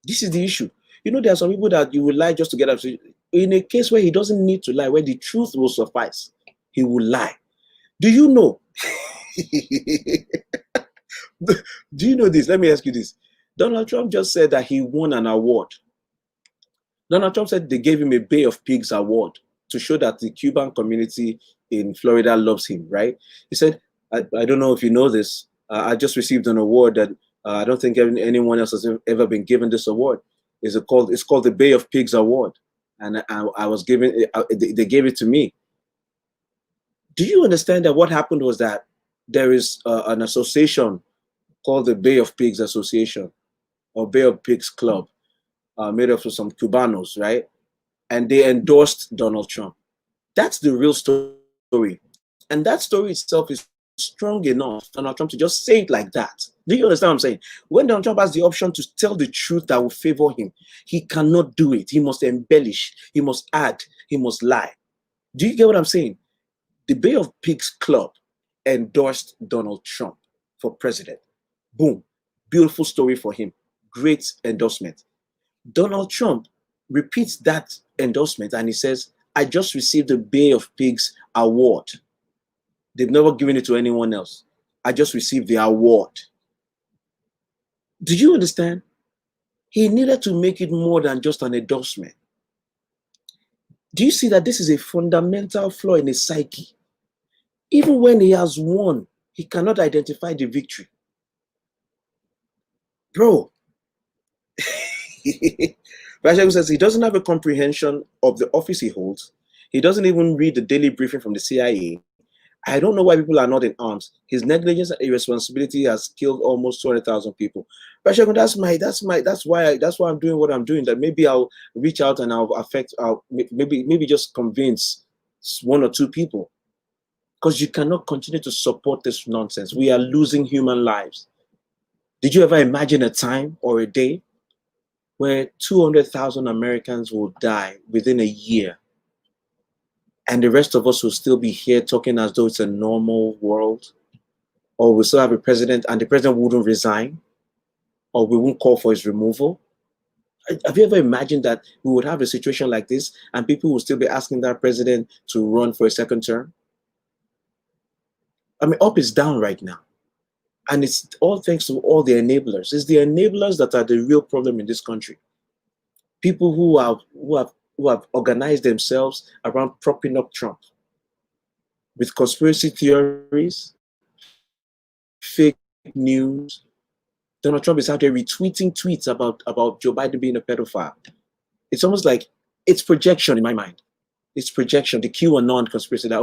This is the issue. You know, there are some people that you will lie just to get up. In a case where he doesn't need to lie, where the truth will suffice, he will lie. Do you know? Do you know this? Let me ask you this. Donald Trump just said that he won an award. Donald Trump said they gave him a Bay of Pigs award to show that the Cuban community in Florida loves him, right? He said, I don't know if you know this, I just received an award that I don't think anyone else has ever been given this award. It's called the Bay of Pigs Award. And I was given, they gave it to me. Do you understand that what happened was that there is an association called the Bay of Pigs Association or Bay of Pigs Club, made up of some Cubanos, right? And they endorsed Donald Trump. That's the real story. And that story itself is strong enough for Donald Trump to just say it like that. Do you understand what I'm saying? When Donald Trump has the option to tell the truth that will favor him, he cannot do it. He must embellish, he must add, he must lie. Do you get what I'm saying? The Bay of Pigs Club endorsed Donald Trump for president. Boom. Beautiful story for him. Great endorsement. Donald Trump repeats that endorsement and he says, I just received the Bay of Pigs award. They've never given it to anyone else. I just received the award. Do you understand? He needed to make it more than just an endorsement. Do you see that this is a fundamental flaw in his psyche? Even when he has won, he cannot identify the victory. Bro, Rajab says he doesn't have a comprehension of the office he holds. He doesn't even read the daily briefing from the CIA. I don't know why people are not in arms. His negligence and irresponsibility has killed almost 200,000 people. Rajab, that's why I'm doing what I'm doing. That maybe I'll reach out and I'll maybe just convince one or two people. Because you cannot continue to support this nonsense. We are losing human lives. Did you ever imagine a time or a day where 200,000 Americans will die within a year and the rest of us will still be here talking as though it's a normal world? Or we'll still have a president and the president wouldn't resign? Or we won't call for his removal? Have you ever imagined that we would have a situation like this and people will still be asking that president to run for a second term? I mean, up is down right now. And it's all thanks to all the enablers. It's the enablers that are the real problem in this country. People who have organized themselves around propping up Trump with conspiracy theories, fake news. Donald Trump is out there retweeting tweets about Joe Biden being a pedophile. It's almost like it's projection in my mind. It's projection, the QAnon conspiracy that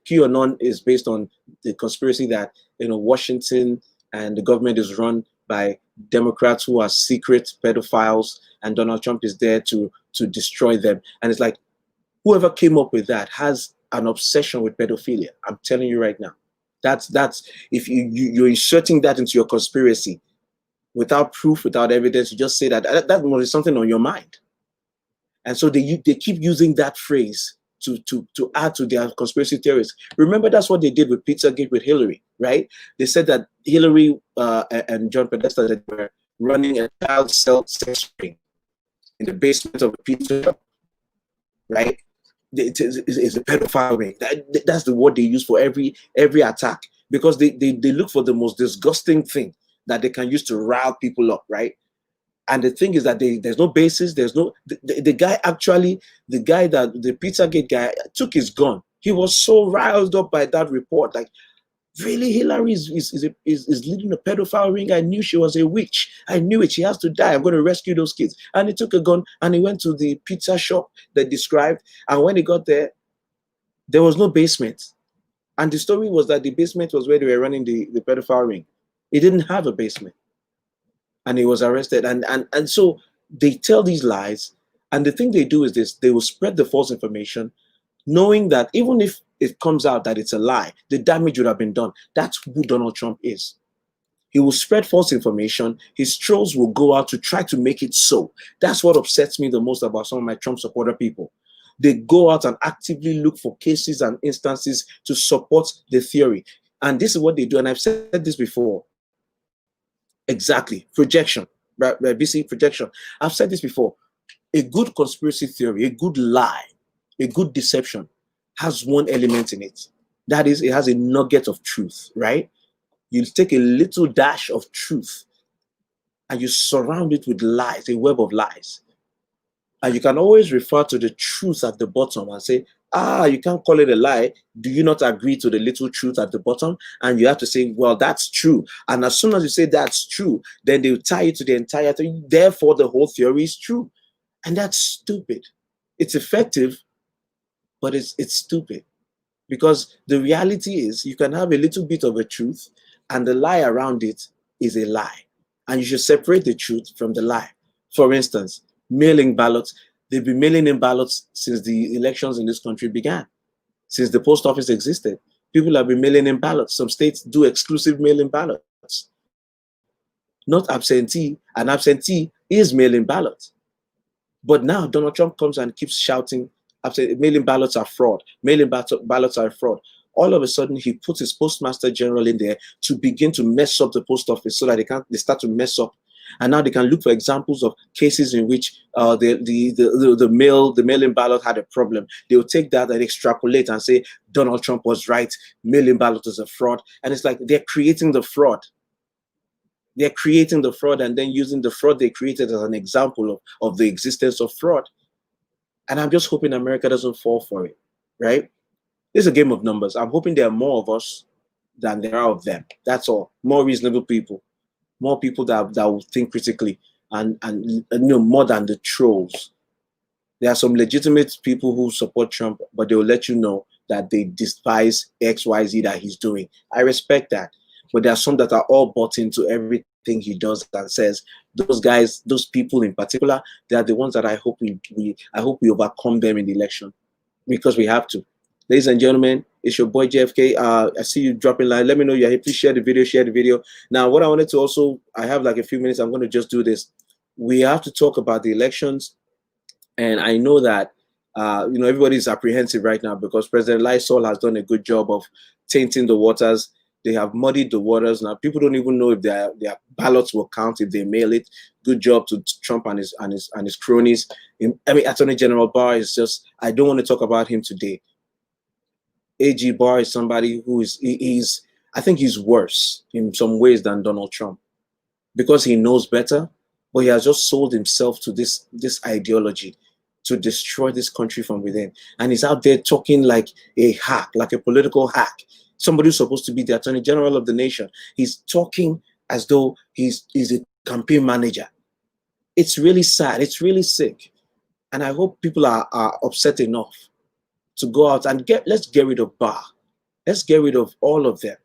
QAnon is based on the conspiracy that Washington and the government is run by Democrats who are secret pedophiles, and Donald Trump is there to destroy them. And it's like whoever came up with that has an obsession with pedophilia. I'm telling you right now. That's if you're inserting that into your conspiracy without proof, without evidence, you just say that is something on your mind. And so they keep using that phrase to add to their conspiracy theories. Remember, that's what they did with Pizzagate with Hillary, right? They said that Hillary and John Podesta that were running a child sex ring in the basement of a pizza shop, right? It's a pedophile ring. That's the word they use for every attack, because they look for the most disgusting thing that they can use to rile people up, right? And the thing is that there's no basis. There's no the guy that the Pizzagate guy took his gun. He was so riled up by that report. Like, really, Hillary is leading a pedophile ring. I knew she was a witch. I knew it. She has to die. I'm going to rescue those kids. And he took a gun and he went to the pizza shop that described. And when he got there, there was no basement. And the story was that the basement was where they were running the pedophile ring. It didn't have a basement. And he was arrested. And so they tell these lies. And the thing they do is this: they will spread the false information, knowing that even if it comes out that it's a lie, the damage would have been done. That's who Donald Trump is. He will spread false information. His trolls will go out to try to make it so. That's what upsets me the most about some of my Trump supporter people. They go out and actively look for cases and instances to support the theory. And this is what they do. And I've said this before. Exactly. Projection. BC projection. I've said this before. A good conspiracy theory, a good lie, a good deception has one element in it. That is, it has a nugget of truth, right? You take a little dash of truth and you surround it with lies, a web of lies. And you can always refer to the truth at the bottom and say, you can't call it a lie. Do you not agree to the little truth at the bottom? And you have to say, well, that's true. And as soon as you say that's true, then they'll tie it to the entire thing. Therefore, the whole theory is true. And that's stupid. It's effective, but it's stupid. Because the reality is you can have a little bit of a truth and the lie around it is a lie. And you should separate the truth from the lie. For instance, mailing ballots. They've been mailing in ballots since the elections in this country began, since the post office existed. People have been mailing in ballots. Some states do exclusive mail-in ballots. Not absentee. An absentee is mail-in ballots. But now Donald Trump comes and keeps shouting, mail-in ballots are fraud. Mail-in ballots are fraud. All of a sudden, he puts his postmaster general in there to begin to mess up the post office so that they start to mess up. And now they can look for examples of cases in which the mail-in ballot had a problem. They'll take that and extrapolate and say Donald Trump was right. Mail-in ballot is a fraud. And it's like they're creating the fraud. They're creating the fraud and then using the fraud they created as an example of the existence of fraud. And I'm just hoping America doesn't fall for it, right? It's a game of numbers. I'm hoping there are more of us than there are of them. That's all. More reasonable people. More people that will think critically and more than the trolls. There are some legitimate people who support Trump, but they will let you know that they despise XYZ that he's doing. I respect that. But there are some that are all bought into everything he does and says. Those guys, those people in particular, they are the ones that I hope we overcome them in the election, because we have to. Ladies and gentlemen, it's your boy JFK. I see you dropping line. Let me know you're here. Please share the video. Share the video. Now, what I wanted to also, I have like a few minutes. I'm going to just do this. We have to talk about the elections, and I know that everybody's apprehensive right now because President Lysol has done a good job of tainting the waters. They have muddied the waters. Now people don't even know if their ballots will count if they mail it. Good job to Trump and his cronies. Attorney General Barr is just, I don't want to talk about him today. AG Barr is somebody who I think he's worse in some ways than Donald Trump because he knows better, but he has just sold himself to this ideology to destroy this country from within. And he's out there talking like a hack, like a political hack. Somebody who's supposed to be the Attorney General of the nation. He's talking as though he's a campaign manager. It's really sad. It's really sick. And I hope people are upset enough to go out and let's get rid of Barr. Let's get rid of all of them.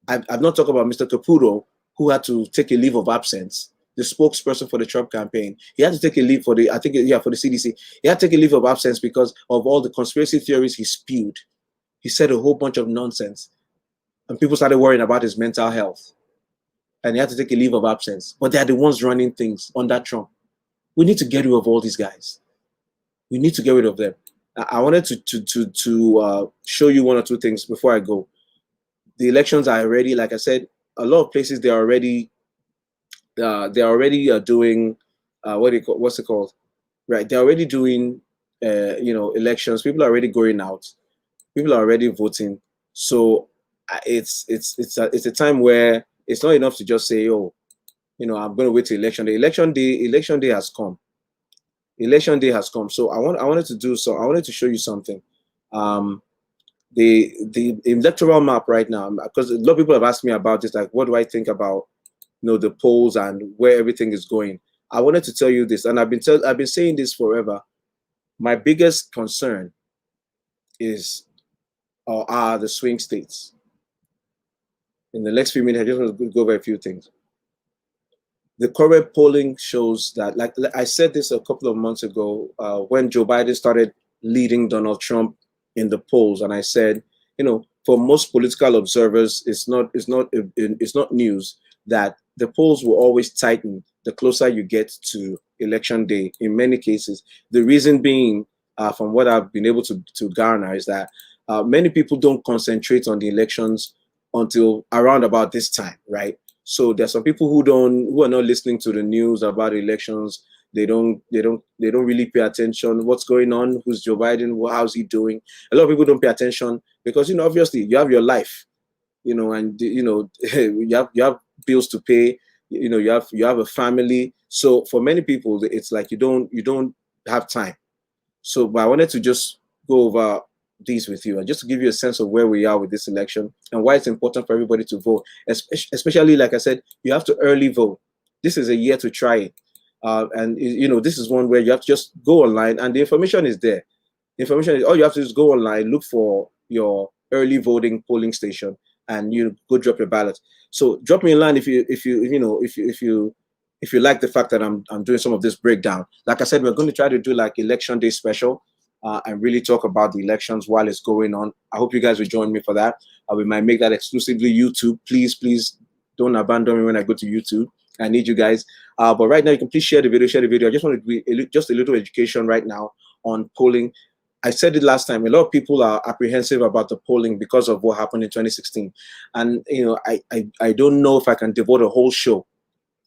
I've not talked about Mr. Caputo, who had to take a leave of absence, the spokesperson for the Trump campaign. He had to take a leave for the CDC. He had to take a leave of absence because of all the conspiracy theories he spewed. He said a whole bunch of nonsense, and people started worrying about his mental health, and he had to take a leave of absence. But they're the ones running things under Trump. We need to get rid of all these guys. We need to get rid of them. I wanted to show you one or two things before I go. The elections are already, like I said, a lot of places they're already doing what's it called? Right, they're already doing elections. People are already going out. People are already voting. So it's a time where it's not enough to just say, oh, I'm going to wait till election day. Election day has come. Election day has come. So I wanted to show you something. The electoral map right now, because a lot of people have asked me about this, like what do I think about the polls and where everything is going. I wanted to tell you this, and I've been saying this forever. My biggest concern is or are the swing states. In the next few minutes, I just want to go over a few things. The current polling shows that, like I said this a couple of months ago, when Joe Biden started leading Donald Trump in the polls, and I said, you know, for most political observers, it's not news that the polls will always tighten the closer you get to election day. In many cases, the reason being, from what I've been able to garner, is that many people don't concentrate on the elections until around about this time, right? So there's some people who are not listening to the news about elections. They don't really pay attention. What's going on? Who's Joe Biden? How's he doing? A lot of people don't pay attention because, you know, obviously you have your life, you know, and you know you have bills to pay. You know, you have a family. So for many people, it's like you don't have time. So, but I wanted to just go over these with you and just to give you a sense of where we are with this election and why it's important for everybody to vote, especially, like I said, you have to early vote. This is a year to try it. And you know, this is one where you have to just go online and the information is there. The information is, all you have to do is go online, look for your early voting polling station, and you go drop your ballot. So drop me a line if you like the fact that I'm doing some of this breakdown. Like I said, we're going to try to do like election day special and really talk about the elections while it's going on. I hope you guys will join me for that. We might make that exclusively YouTube. Please don't abandon me when I go to YouTube. I need you guys. But right now, you can please share the video. I just want to do just a little education right now on polling. I said it last time. A lot of people are apprehensive about the polling because of what happened in 2016. And, you know, I don't know if I can devote a whole show,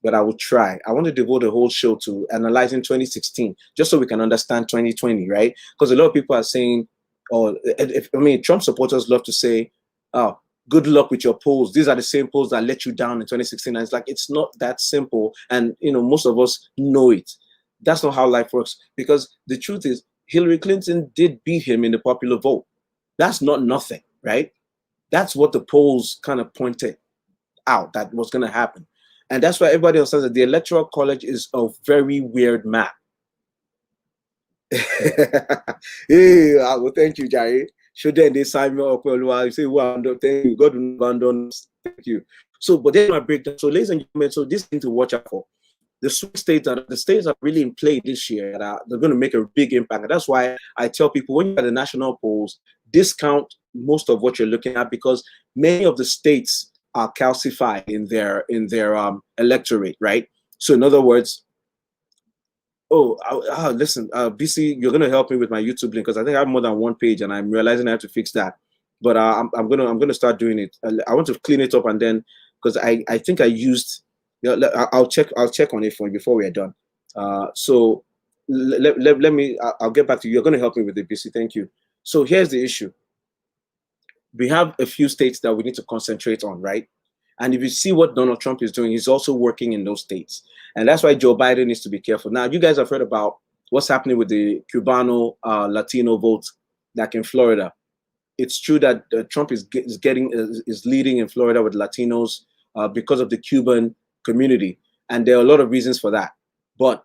but I will try. I want to devote a whole show to analyzing 2016, just so we can understand 2020, right? Because a lot of people are saying, Trump supporters love to say, oh, good luck with your polls. These are the same polls that let you down in 2016. And it's like, it's not that simple. And, you know, most of us know it. That's not how life works. Because the truth is, Hillary Clinton did beat him in the popular vote. That's not nothing, right? That's what the polls kind of pointed out that was going to happen. And that's why everybody understands that the Electoral College is a very weird map. Hey, well, thank you, Jerry. Should then they sign me up? Well, you say, well, thank you. God will abandon us. Thank you. So, but then I break down. So, ladies and gentlemen, so this thing to watch out for. The swing states are the states are really in play this year. They're going to make a big impact. And that's why I tell people, when you're at the national polls, discount most of what you're looking at, because many of the states are calcified in their electorate, right? So in other words, listen, BC, you're gonna help me with my YouTube link because I think I have more than one page and I'm realizing I have to fix that. But I'm gonna start doing it. I want to clean it up, and then because I think I used. I'll check on it for you before we are done. So let me. I'll get back to you. You're gonna help me with the BC. Thank you. So here's the issue. We have a few states that we need to concentrate on, right? And if you see what Donald Trump is doing, he's also working in those states. And that's why Joe Biden needs to be careful. Now, you guys have heard about what's happening with the Cubano Latino vote, like in Florida. It's true that Trump is leading in Florida with Latinos because of the Cuban community. And there are a lot of reasons for that. But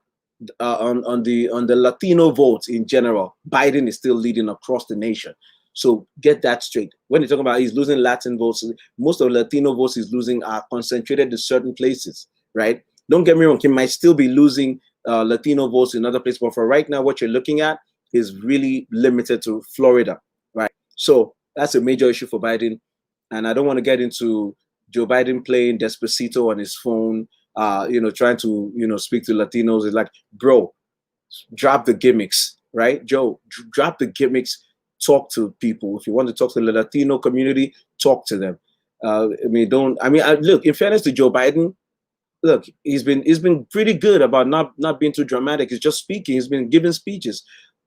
on the Latino vote in general, Biden is still leading across the nation. So get that straight. When you're talking about he's losing Latin votes, most of the Latino votes he's losing are concentrated in certain places, right? Don't get me wrong, he might still be losing Latino votes in other places, but for right now, what you're looking at is really limited to Florida, right? So that's a major issue for Biden. And I don't want to get into Joe Biden playing Despacito on his phone, trying to, speak to Latinos. It's like, bro, drop the gimmicks, right? Joe, drop the gimmicks. Talk to people. If you want to talk to the Latino community, talk to them. Look, in fairness to Joe Biden, look, he's been pretty good about not being too dramatic. He's just speaking. He's been giving speeches.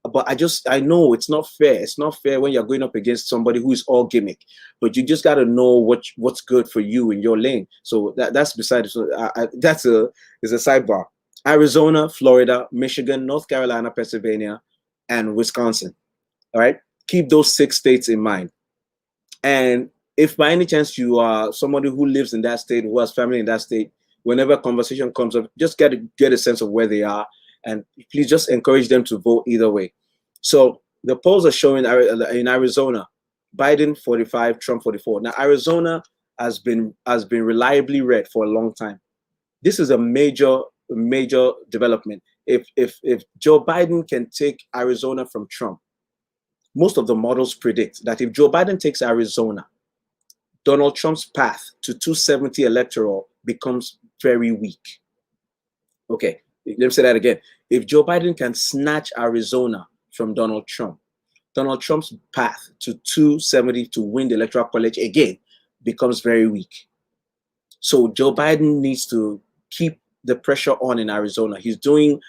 But I know it's not fair. It's not fair when you're going up against somebody who is all gimmick. But you just got to know what's good for you in your lane. So that's beside it. So that's a sidebar. Arizona, Florida, Michigan, North Carolina, Pennsylvania, and Wisconsin. All right. Keep those 6 states in mind. And if by any chance you are somebody who lives in that state, who has family in that state, whenever a conversation comes up, just get a sense of where they are. And please just encourage them to vote either way. So the polls are showing in Arizona, Biden 45, Trump 44. Now Arizona has been reliably red for a long time. This is a major development. If Joe Biden can take Arizona from Trump, most of the models predict that if Joe Biden takes Arizona, Donald Trump's path to 270 electoral becomes very weak. Okay, let me say that again. If Joe Biden can snatch Arizona from Donald Trump's path to 270 to win the electoral college again becomes very weak. So Joe Biden needs to keep the pressure on in Arizona. He's doing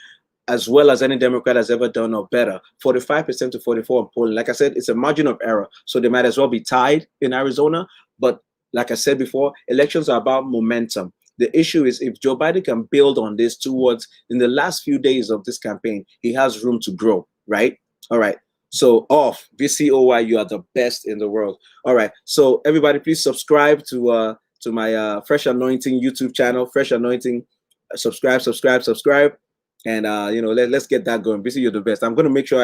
as well as any Democrat has ever done or better. 45% to 44 in polling. Like I said, it's a margin of error. So they might as well be tied in Arizona. But like I said before, elections are about momentum. The issue is if Joe Biden can build on this towards in the last few days of this campaign, he has room to grow, right? All right. So off, VCOY, you are the best in the world. All right. So everybody, please subscribe to my Fresh Anointing YouTube channel, Fresh Anointing. Subscribe. And let's get that going. Basically, you're the best. I'm going to make sure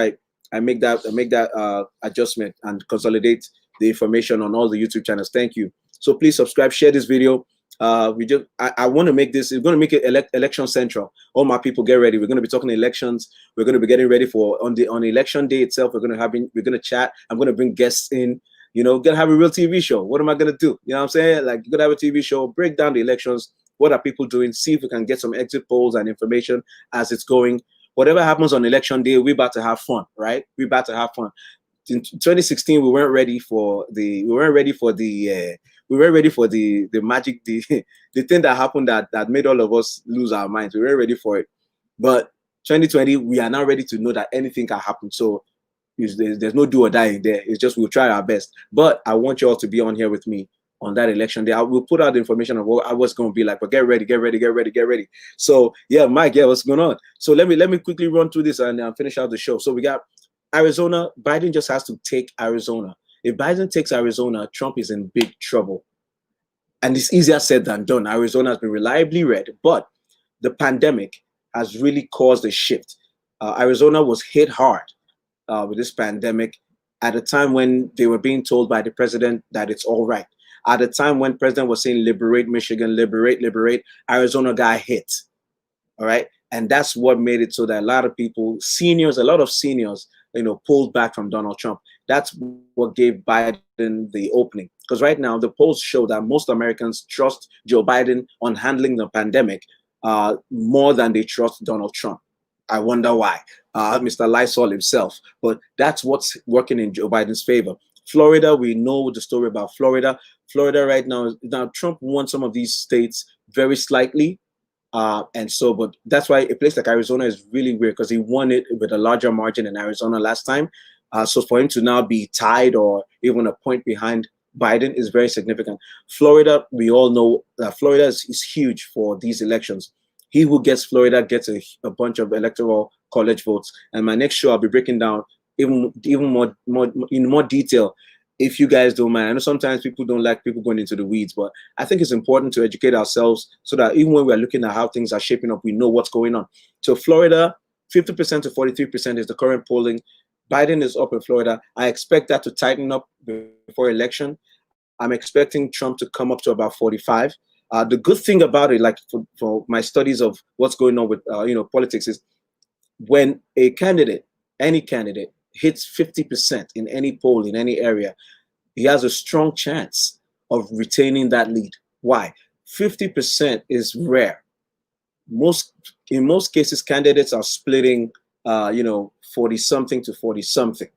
I make that adjustment and consolidate the information on all the YouTube channels. Thank you. So please subscribe, share this video. I want to make this. We're going to make it election central. All my people, get ready. We're going to be talking elections. We're going to be getting ready for on election day itself. We're going to chat. I'm going to bring guests in. Gonna have a real TV show. What am I going to do? You know what I'm saying? Like, you're going to have a TV show, break down the elections. What are people doing? See if we can get some exit polls and information as it's going. Whatever happens on election day, we're about to have fun, right? We're about to have fun. In 2016, we weren't ready for the magic, the thing that happened that made all of us lose our minds. We weren't ready for it. But 2020, we are now ready to know that anything can happen. So there's no do or die there. It's just we'll try our best. But I want you all to be on here with me on that election day. I will put out the information of what I was going to be like, but get ready. So yeah, Mike, what's going on? So let me quickly run through this and finish out the show. So we got Arizona. Biden just has to take Arizona. If Biden takes Arizona, Trump is in big trouble. And it's easier said than done. Arizona has been reliably red, but the pandemic has really caused a shift. Arizona was hit hard with this pandemic at a time when they were being told by the president that it's all right. At the time when president was saying liberate Michigan, liberate, Arizona got hit. All right. And that's what made it so that a lot of seniors, pulled back from Donald Trump. That's what gave Biden the opening. Because right now, the polls show that most Americans trust Joe Biden on handling the pandemic more than they trust Donald Trump. I wonder why. Mr. Lysol himself. But that's what's working in Joe Biden's favor. Florida, we know the story about Florida. Florida right now Trump won some of these states very slightly. But that's why a place like Arizona is really weird, because he won it with a larger margin in Arizona last time. So for him to now be tied or even a point behind Biden is very significant. Florida, we all know that Florida is huge for these elections. He who gets Florida gets a bunch of electoral college votes. And my next show, I'll be breaking down even more in more detail, if you guys don't mind. I know sometimes people don't like people going into the weeds, but I think it's important to educate ourselves so that even when we're looking at how things are shaping up, we know what's going on. So Florida, 50% to 43% is the current polling. Biden is up in Florida. I expect that to tighten up before election. I'm expecting Trump to come up to about 45. The good thing about it, like for my studies of what's going on with politics, is when a candidate, any candidate, hits 50% in any poll in any area, he has a strong chance of retaining that lead. Why? 50% is rare. In most cases, candidates are splitting 40-something to 40-something.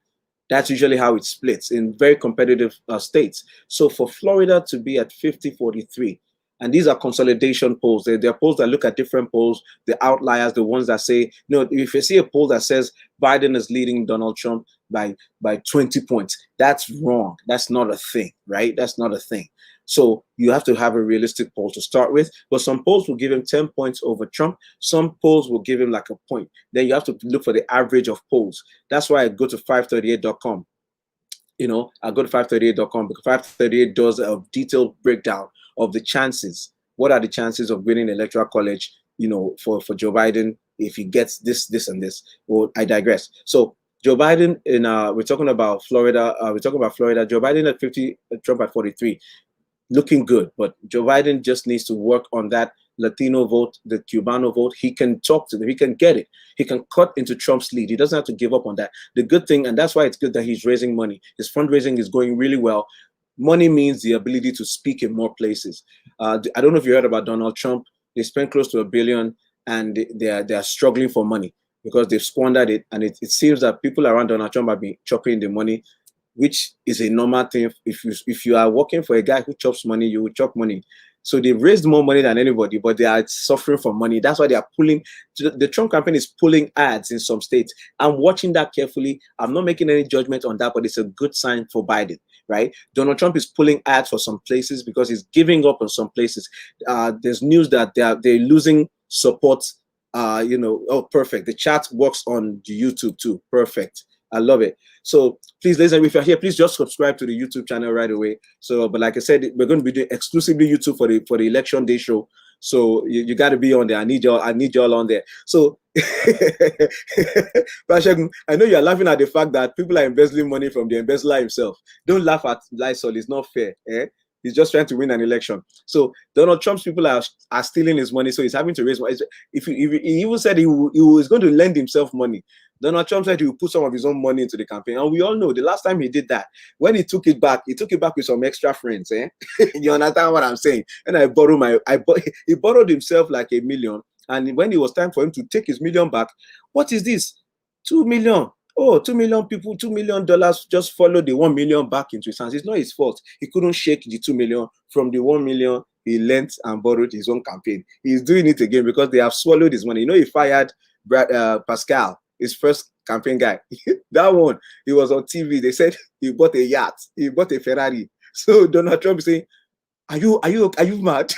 That's usually how it splits in very competitive states. So for Florida to be at 50-43, and these are consolidation polls. They're polls that look at different polls, the outliers, the ones that say, if you see a poll that says Biden is leading Donald Trump by 20 points, that's wrong. That's not a thing, right? That's not a thing. So you have to have a realistic poll to start with. But some polls will give him 10 points over Trump. Some polls will give him like a point. Then you have to look for the average of polls. That's why I go to 538.com. I go to 538.com because 538 does a detailed breakdown of the chances. What are the chances of winning electoral college, for Joe Biden if he gets this, and this? Well, I digress. So Joe Biden in we're talking about Florida. We're talking about Florida. Joe Biden at 50, Trump at 43, looking good. But Joe Biden just needs to work on that Latino vote, the Cubano vote. He can talk to them. He can get it. He can cut into Trump's lead. He doesn't have to give up on that. The good thing, and that's why it's good that he's raising money. His fundraising is going really well. Money means the ability to speak in more places. I don't know if you heard about Donald Trump. They spent close to $1 billion, and they are struggling for money because they've squandered it. And it seems that people around Donald Trump have been chopping the money, which is a normal thing. If you are working for a guy who chops money, you will chop money. So they've raised more money than anybody, but they are suffering for money. That's why they are pulling. The Trump campaign is pulling ads in some states. I'm watching that carefully. I'm not making any judgment on that, but it's a good sign for Biden, right? Donald Trump is pulling ads for some places because he's giving up on some places. There's news that they're losing support. Oh, perfect. The chat works on the YouTube too. Perfect. I love it. So please, ladies and gentlemen, if you're here, please just subscribe to the YouTube channel right away. So, but like I said, we're going to be doing exclusively YouTube for the election day show. So you got to be on there. I need y'all on there. So, I know you're laughing at the fact that people are embezzling money from the embezzler himself. Don't laugh at Lysol. It's not fair. He's just trying to win an election. So Donald Trump's people are stealing his money, so he's having to raise money. If he even said he was going to lend himself money. Donald Trump said he would put some of his own money into the campaign. And we all know the last time he did that, when he took it back with some extra friends. You understand what I'm saying? And he borrowed himself like $1 million. And when it was time for him to take his $1 million back, what is this? 2 million. Oh, 2 million people, $2 million just followed the 1 million back into his hands. It's not his fault. He couldn't shake the 2 million from the 1 million he lent and borrowed his own campaign. He's doing it again because they have swallowed his money. He fired Pascal, his first campaign guy. That one, he was on TV. They said he bought a yacht. He bought a Ferrari. So Donald Trump is saying, are you mad?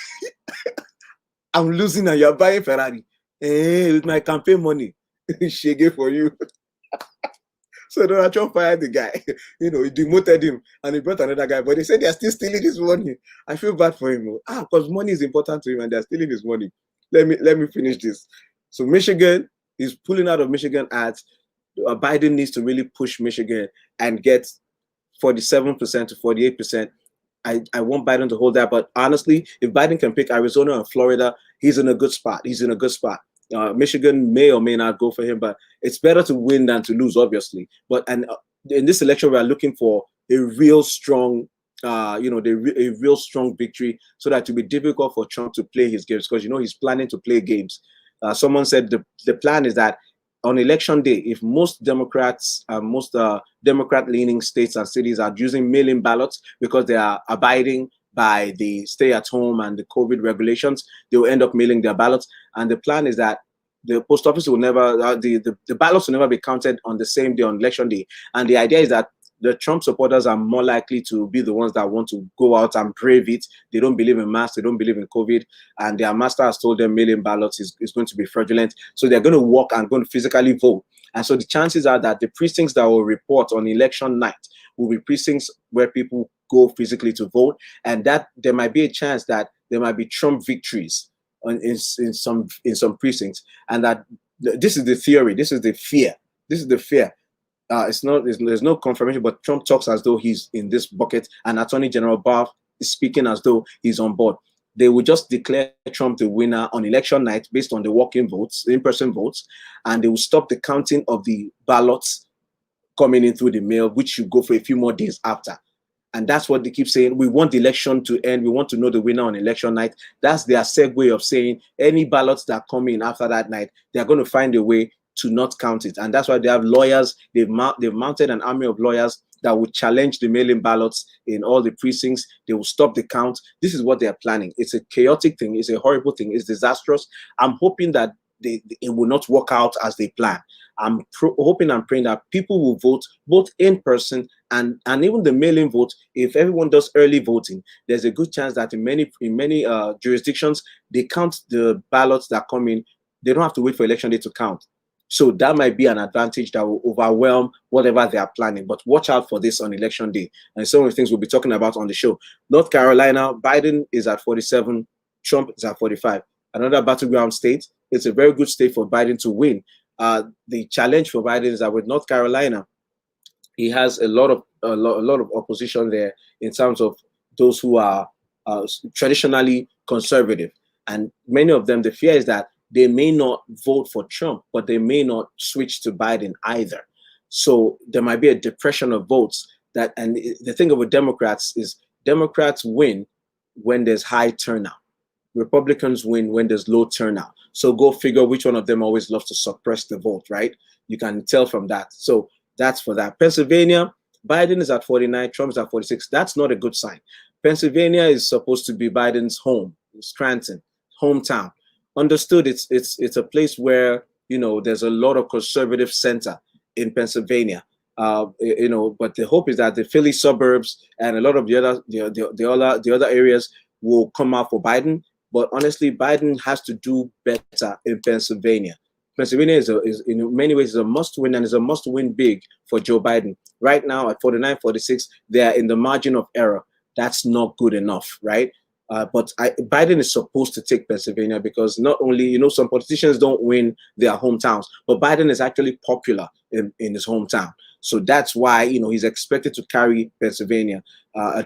I'm losing and you're buying Ferrari. With my campaign money. Shege for you. So Donald Trump fired the guy. He demoted him and he brought another guy. But they said they're still stealing his money. I feel bad for him. Because money is important to him and they're stealing his money. Let me finish this. So Michigan is pulling out of Michigan ads. Biden needs to really push Michigan and get 47% to 48%. I want Biden to hold that. But honestly, if Biden can pick Arizona and Florida, he's in a good spot. Michigan may or may not go for him, but it's better to win than to lose, obviously. But in this election, we are looking for a real strong, a real strong victory, so that it will be difficult for Trump to play his games because he's planning to play games. Someone said the plan is that on election day, if most Democrats, most Democrat-leaning states and cities are using mail-in ballots because they are abiding by the stay-at-home and the COVID regulations, they will end up mailing their ballots. And the plan is that the post office will never, the ballots will never be counted on the same day on election day. And the idea is that the Trump supporters are more likely to be the ones that want to go out and brave it. They don't believe in masks. They don't believe in COVID. And their master has told them mail-in ballots is going to be fraudulent. So they're going to walk and going to physically vote. And so the chances are that the precincts that will report on election night will be precincts where people go physically to vote. And that there might be a chance that there might be Trump victories in some precincts. And that this is the theory. This is the fear. There's no confirmation, but Trump talks as though he's in this bucket, and Attorney General Barr is speaking as though he's on board. They will just declare Trump the winner on election night based on the walk-in votes, in-person votes, and they will stop the counting of the ballots coming in through the mail, which should go for a few more days after. And that's what they keep saying. We want the election to end. We want to know the winner on election night. That's their segue of saying any ballots that come in after that night, they're going to find a way to not count it. And that's why they have lawyers. They've mounted an army of lawyers that will challenge the mail-in ballots in all the precincts. They will stop the count. This is what they are planning. It's a chaotic thing. It's a horrible thing. It's disastrous. I'm hoping that it will not work out as they plan. I'm hoping and praying that people will vote both in person and even the mail-in vote. If everyone does early voting, there's a good chance that in many jurisdictions, they count the ballots that come in. They don't have to wait for election day to count. So that might be an advantage that will overwhelm whatever they are planning. But watch out for this on election day. And some of the things we'll be talking about on the show. North Carolina, Biden is at 47, Trump is at 45. Another battleground state. It's a very good state for Biden to win. The challenge for Biden is that with North Carolina, he has a lot of opposition there in terms of those who are traditionally conservative, and many of them, the fear is that they may not vote for Trump, but they may not switch to Biden either. So there might be a depression of votes. And the thing with Democrats is Democrats win when there's high turnout. Republicans win when there's low turnout. So go figure which one of them always loves to suppress the vote, right? You can tell from that. So that's for that. Pennsylvania, Biden is at 49, Trump's at 46. That's not a good sign. Pennsylvania is supposed to be Biden's home, Scranton, hometown. Understood, it's a place where, you know, there's a lot of conservative center in Pennsylvania. You know, but the hope is that the Philly suburbs and a lot of the other areas will come out for Biden. But honestly, Biden has to do better in Pennsylvania. Pennsylvania is in many ways is a must win, and is a must win big for Joe Biden. Right now at 49, 46, they are in the margin of error. That's not good enough, right? But Biden is supposed to take Pennsylvania because not only, you know, some politicians don't win their hometowns, but Biden is actually popular in his hometown. So that's why, you know, he's expected to carry Pennsylvania.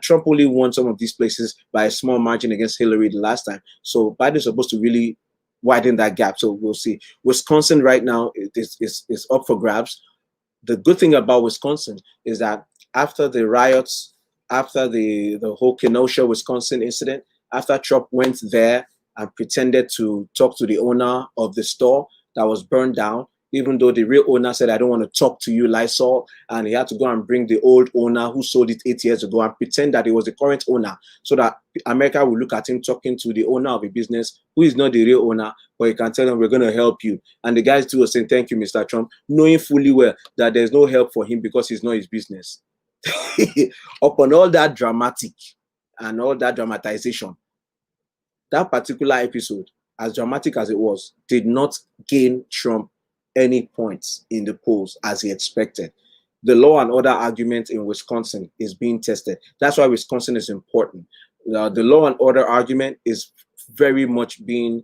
Trump only won some of these places by a small margin against Hillary the last time. So Biden's supposed to really widen that gap. So we'll see. Wisconsin right now is up for grabs. The good thing about Wisconsin is that after the riots, after the whole Kenosha, Wisconsin incident, after Trump went there and pretended to talk to the owner of the store that was burned down, even though the real owner said, I don't want to talk to you, Lysol, and he had to go and bring the old owner who sold it 8 years ago and pretend that it was the current owner, so that America will look at him talking to the owner of a business who is not the real owner, but he can tell him, we're going to help you. And the guys too were saying, thank you, Mr. Trump, knowing fully well that there's no help for him because it's not his business. Upon all that dramatic and all that dramatization, that particular episode, as dramatic as it was, did not gain Trump any points in the polls as he expected. The law and order argument in Wisconsin is being tested. That's why Wisconsin is important. The law and order argument is very much being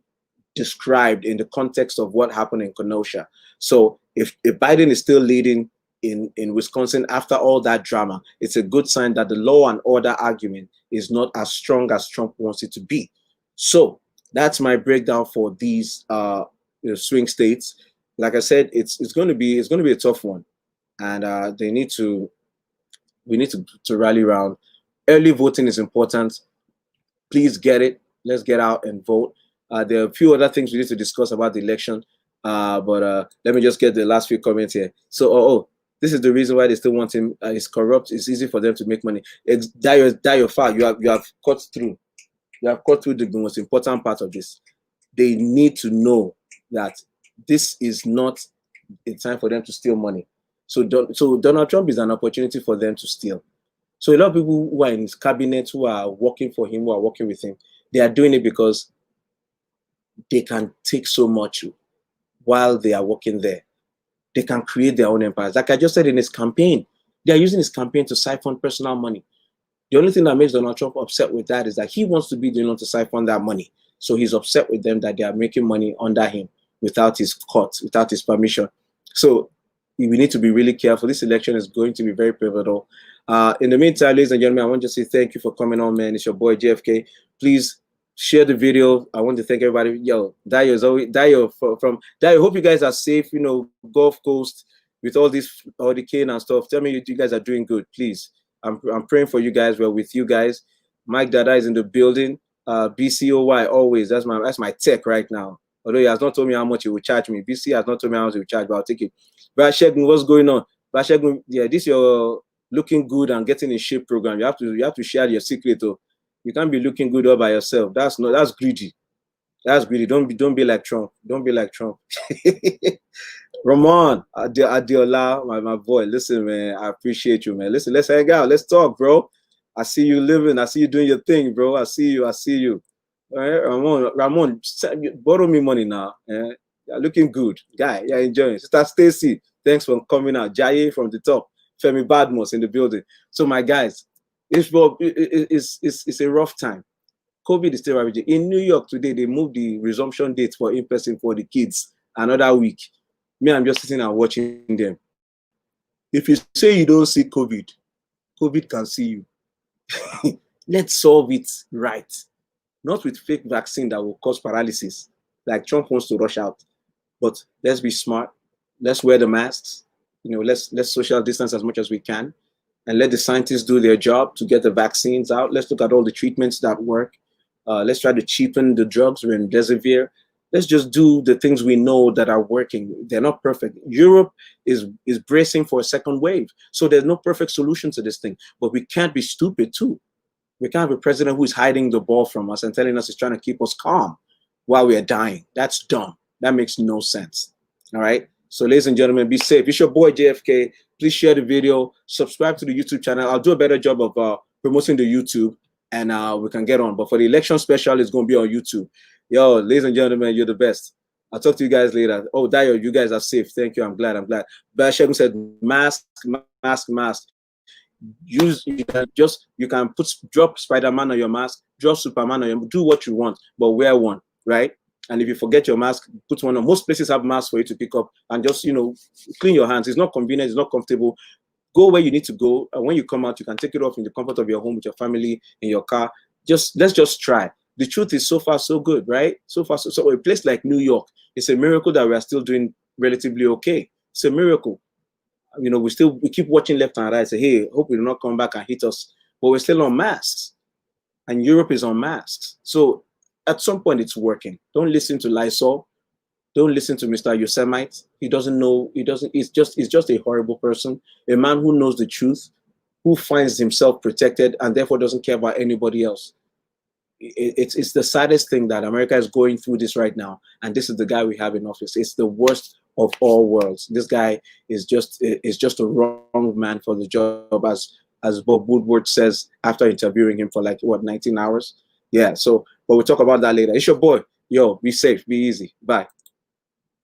described in the context of what happened in Kenosha. So if Biden is still leading in Wisconsin after all that drama, it's a good sign that the law and order argument is not as strong as Trump wants it to be. So that's my breakdown for these swing states. Like I said, it's going to be a tough one, and we need to rally around. Early voting is important. Please get it. Let's get out and vote. There are a few other things we need to discuss about the election, but let me just get the last few comments here. So, this is the reason why they still want him. He's corrupt. It's easy for them to make money. It's Dio Far. You have cut through. You have cut through the most important part of this. They need to know that this is not a time for them to steal money. So Donald Trump is an opportunity for them to steal. So a lot of people who are in his cabinet, who are working for him, who are working with him, they are doing it because they can take so much while they are working there. They can create their own empires. Like I just said in his campaign, they are using his campaign to siphon personal money. The only thing that makes Donald Trump upset with that is that he wants to be the one to siphon that money. So he's upset with them that they are making money under him without his court, without his permission. So we need to be really careful. This election is going to be very pivotal. In the meantime, ladies and gentlemen, I want to say thank you for coming on, man. It's your boy JFK. Please share the video. I want to thank everybody. Yo, Dio is always from Dio. Hope you guys are safe. You know, Gulf Coast with all this hurricane and stuff. Tell me you guys are doing good, please. I'm praying for you guys. We're with you guys. Mike Dada is in the building. BCOY always. That's my tech right now. Although he has not told me how much he will charge me. BC has not told me how much he will charge, but I'll take it. Bashegun, what's going on? Bashegun, yeah, this your looking good and getting in shape program. You have to share your secret. Though. You can't be looking good all by yourself. That's greedy. That's greedy. Don't be like Trump. Don't be like Trump. Ramon, Adiola, my boy. Listen, man, I appreciate you, man. Listen, let's hang out. Let's talk, bro. I see you living. I see you doing your thing, bro. I see you. All right, Ramon, borrow me money now. You're looking good, guy. You're enjoying. Sister Stacy, thanks for coming out. Jaye from the top. Femi Badmos in the building. So, my guys, it's a rough time. COVID is still ravaging. In New York today, they moved the resumption date for in-person for the kids another week. Me, I'm just sitting and watching them. If you say you don't see COVID, COVID can see you. Let's solve it right. Not with fake vaccine that will cause paralysis, like Trump wants to rush out. But let's be smart. Let's wear the masks. Let's social distance as much as we can, and let the scientists do their job to get the vaccines out. Let's look at all the treatments that work. Let's try to cheapen the drugs. Remdesivir. Let's just do the things we know that are working. They're not perfect. Europe is bracing for a second wave, so there's no perfect solution to this thing. But we can't be stupid too. We can't have a president who is hiding the ball from us and telling us he's trying to keep us calm while we are dying. That's dumb. That makes no sense. All right. So, ladies and gentlemen, be safe. It's your boy JFK. Please share the video. Subscribe to the YouTube channel. I'll do a better job of promoting the YouTube, and we can get on. But for the election special, it's going to be on YouTube. Yo, ladies and gentlemen, you're the best. I'll talk to you guys later. Oh, Dio, you guys are safe. Thank you. I'm glad. Bashagun said, mask. You can drop Spider-Man on your mask, drop Superman on your, do what you want, but wear one, right? And if you forget your mask, put one on. Most places have masks for you to pick up, and just clean your hands. It's not convenient, it's not comfortable. Go where you need to go, and when you come out, you can take it off in the comfort of your home with your family, in your car. Let's just try. The truth is, so far so good, right? So far so a place like New York, it's a miracle that we are still doing relatively okay. It's a miracle. We keep watching left and right, say, hey, hope we do not come back and hit us, but we're still on masks, and Europe is on masks. So at some point it's working. Don't listen to Lysol. Don't listen to Mr. Yosemite. He doesn't know. He's just a horrible person, a man who knows the truth, who finds himself protected and therefore doesn't care about anybody else. It's the saddest thing that America is going through this right now, and this is the guy we have in office. It's the worst of all worlds. This guy is just a wrong man for the job, as Bob Woodward says after interviewing him for 19 hours. Yeah. So, but we'll talk about that later. It's your boy. Yo, be safe, be easy. Bye.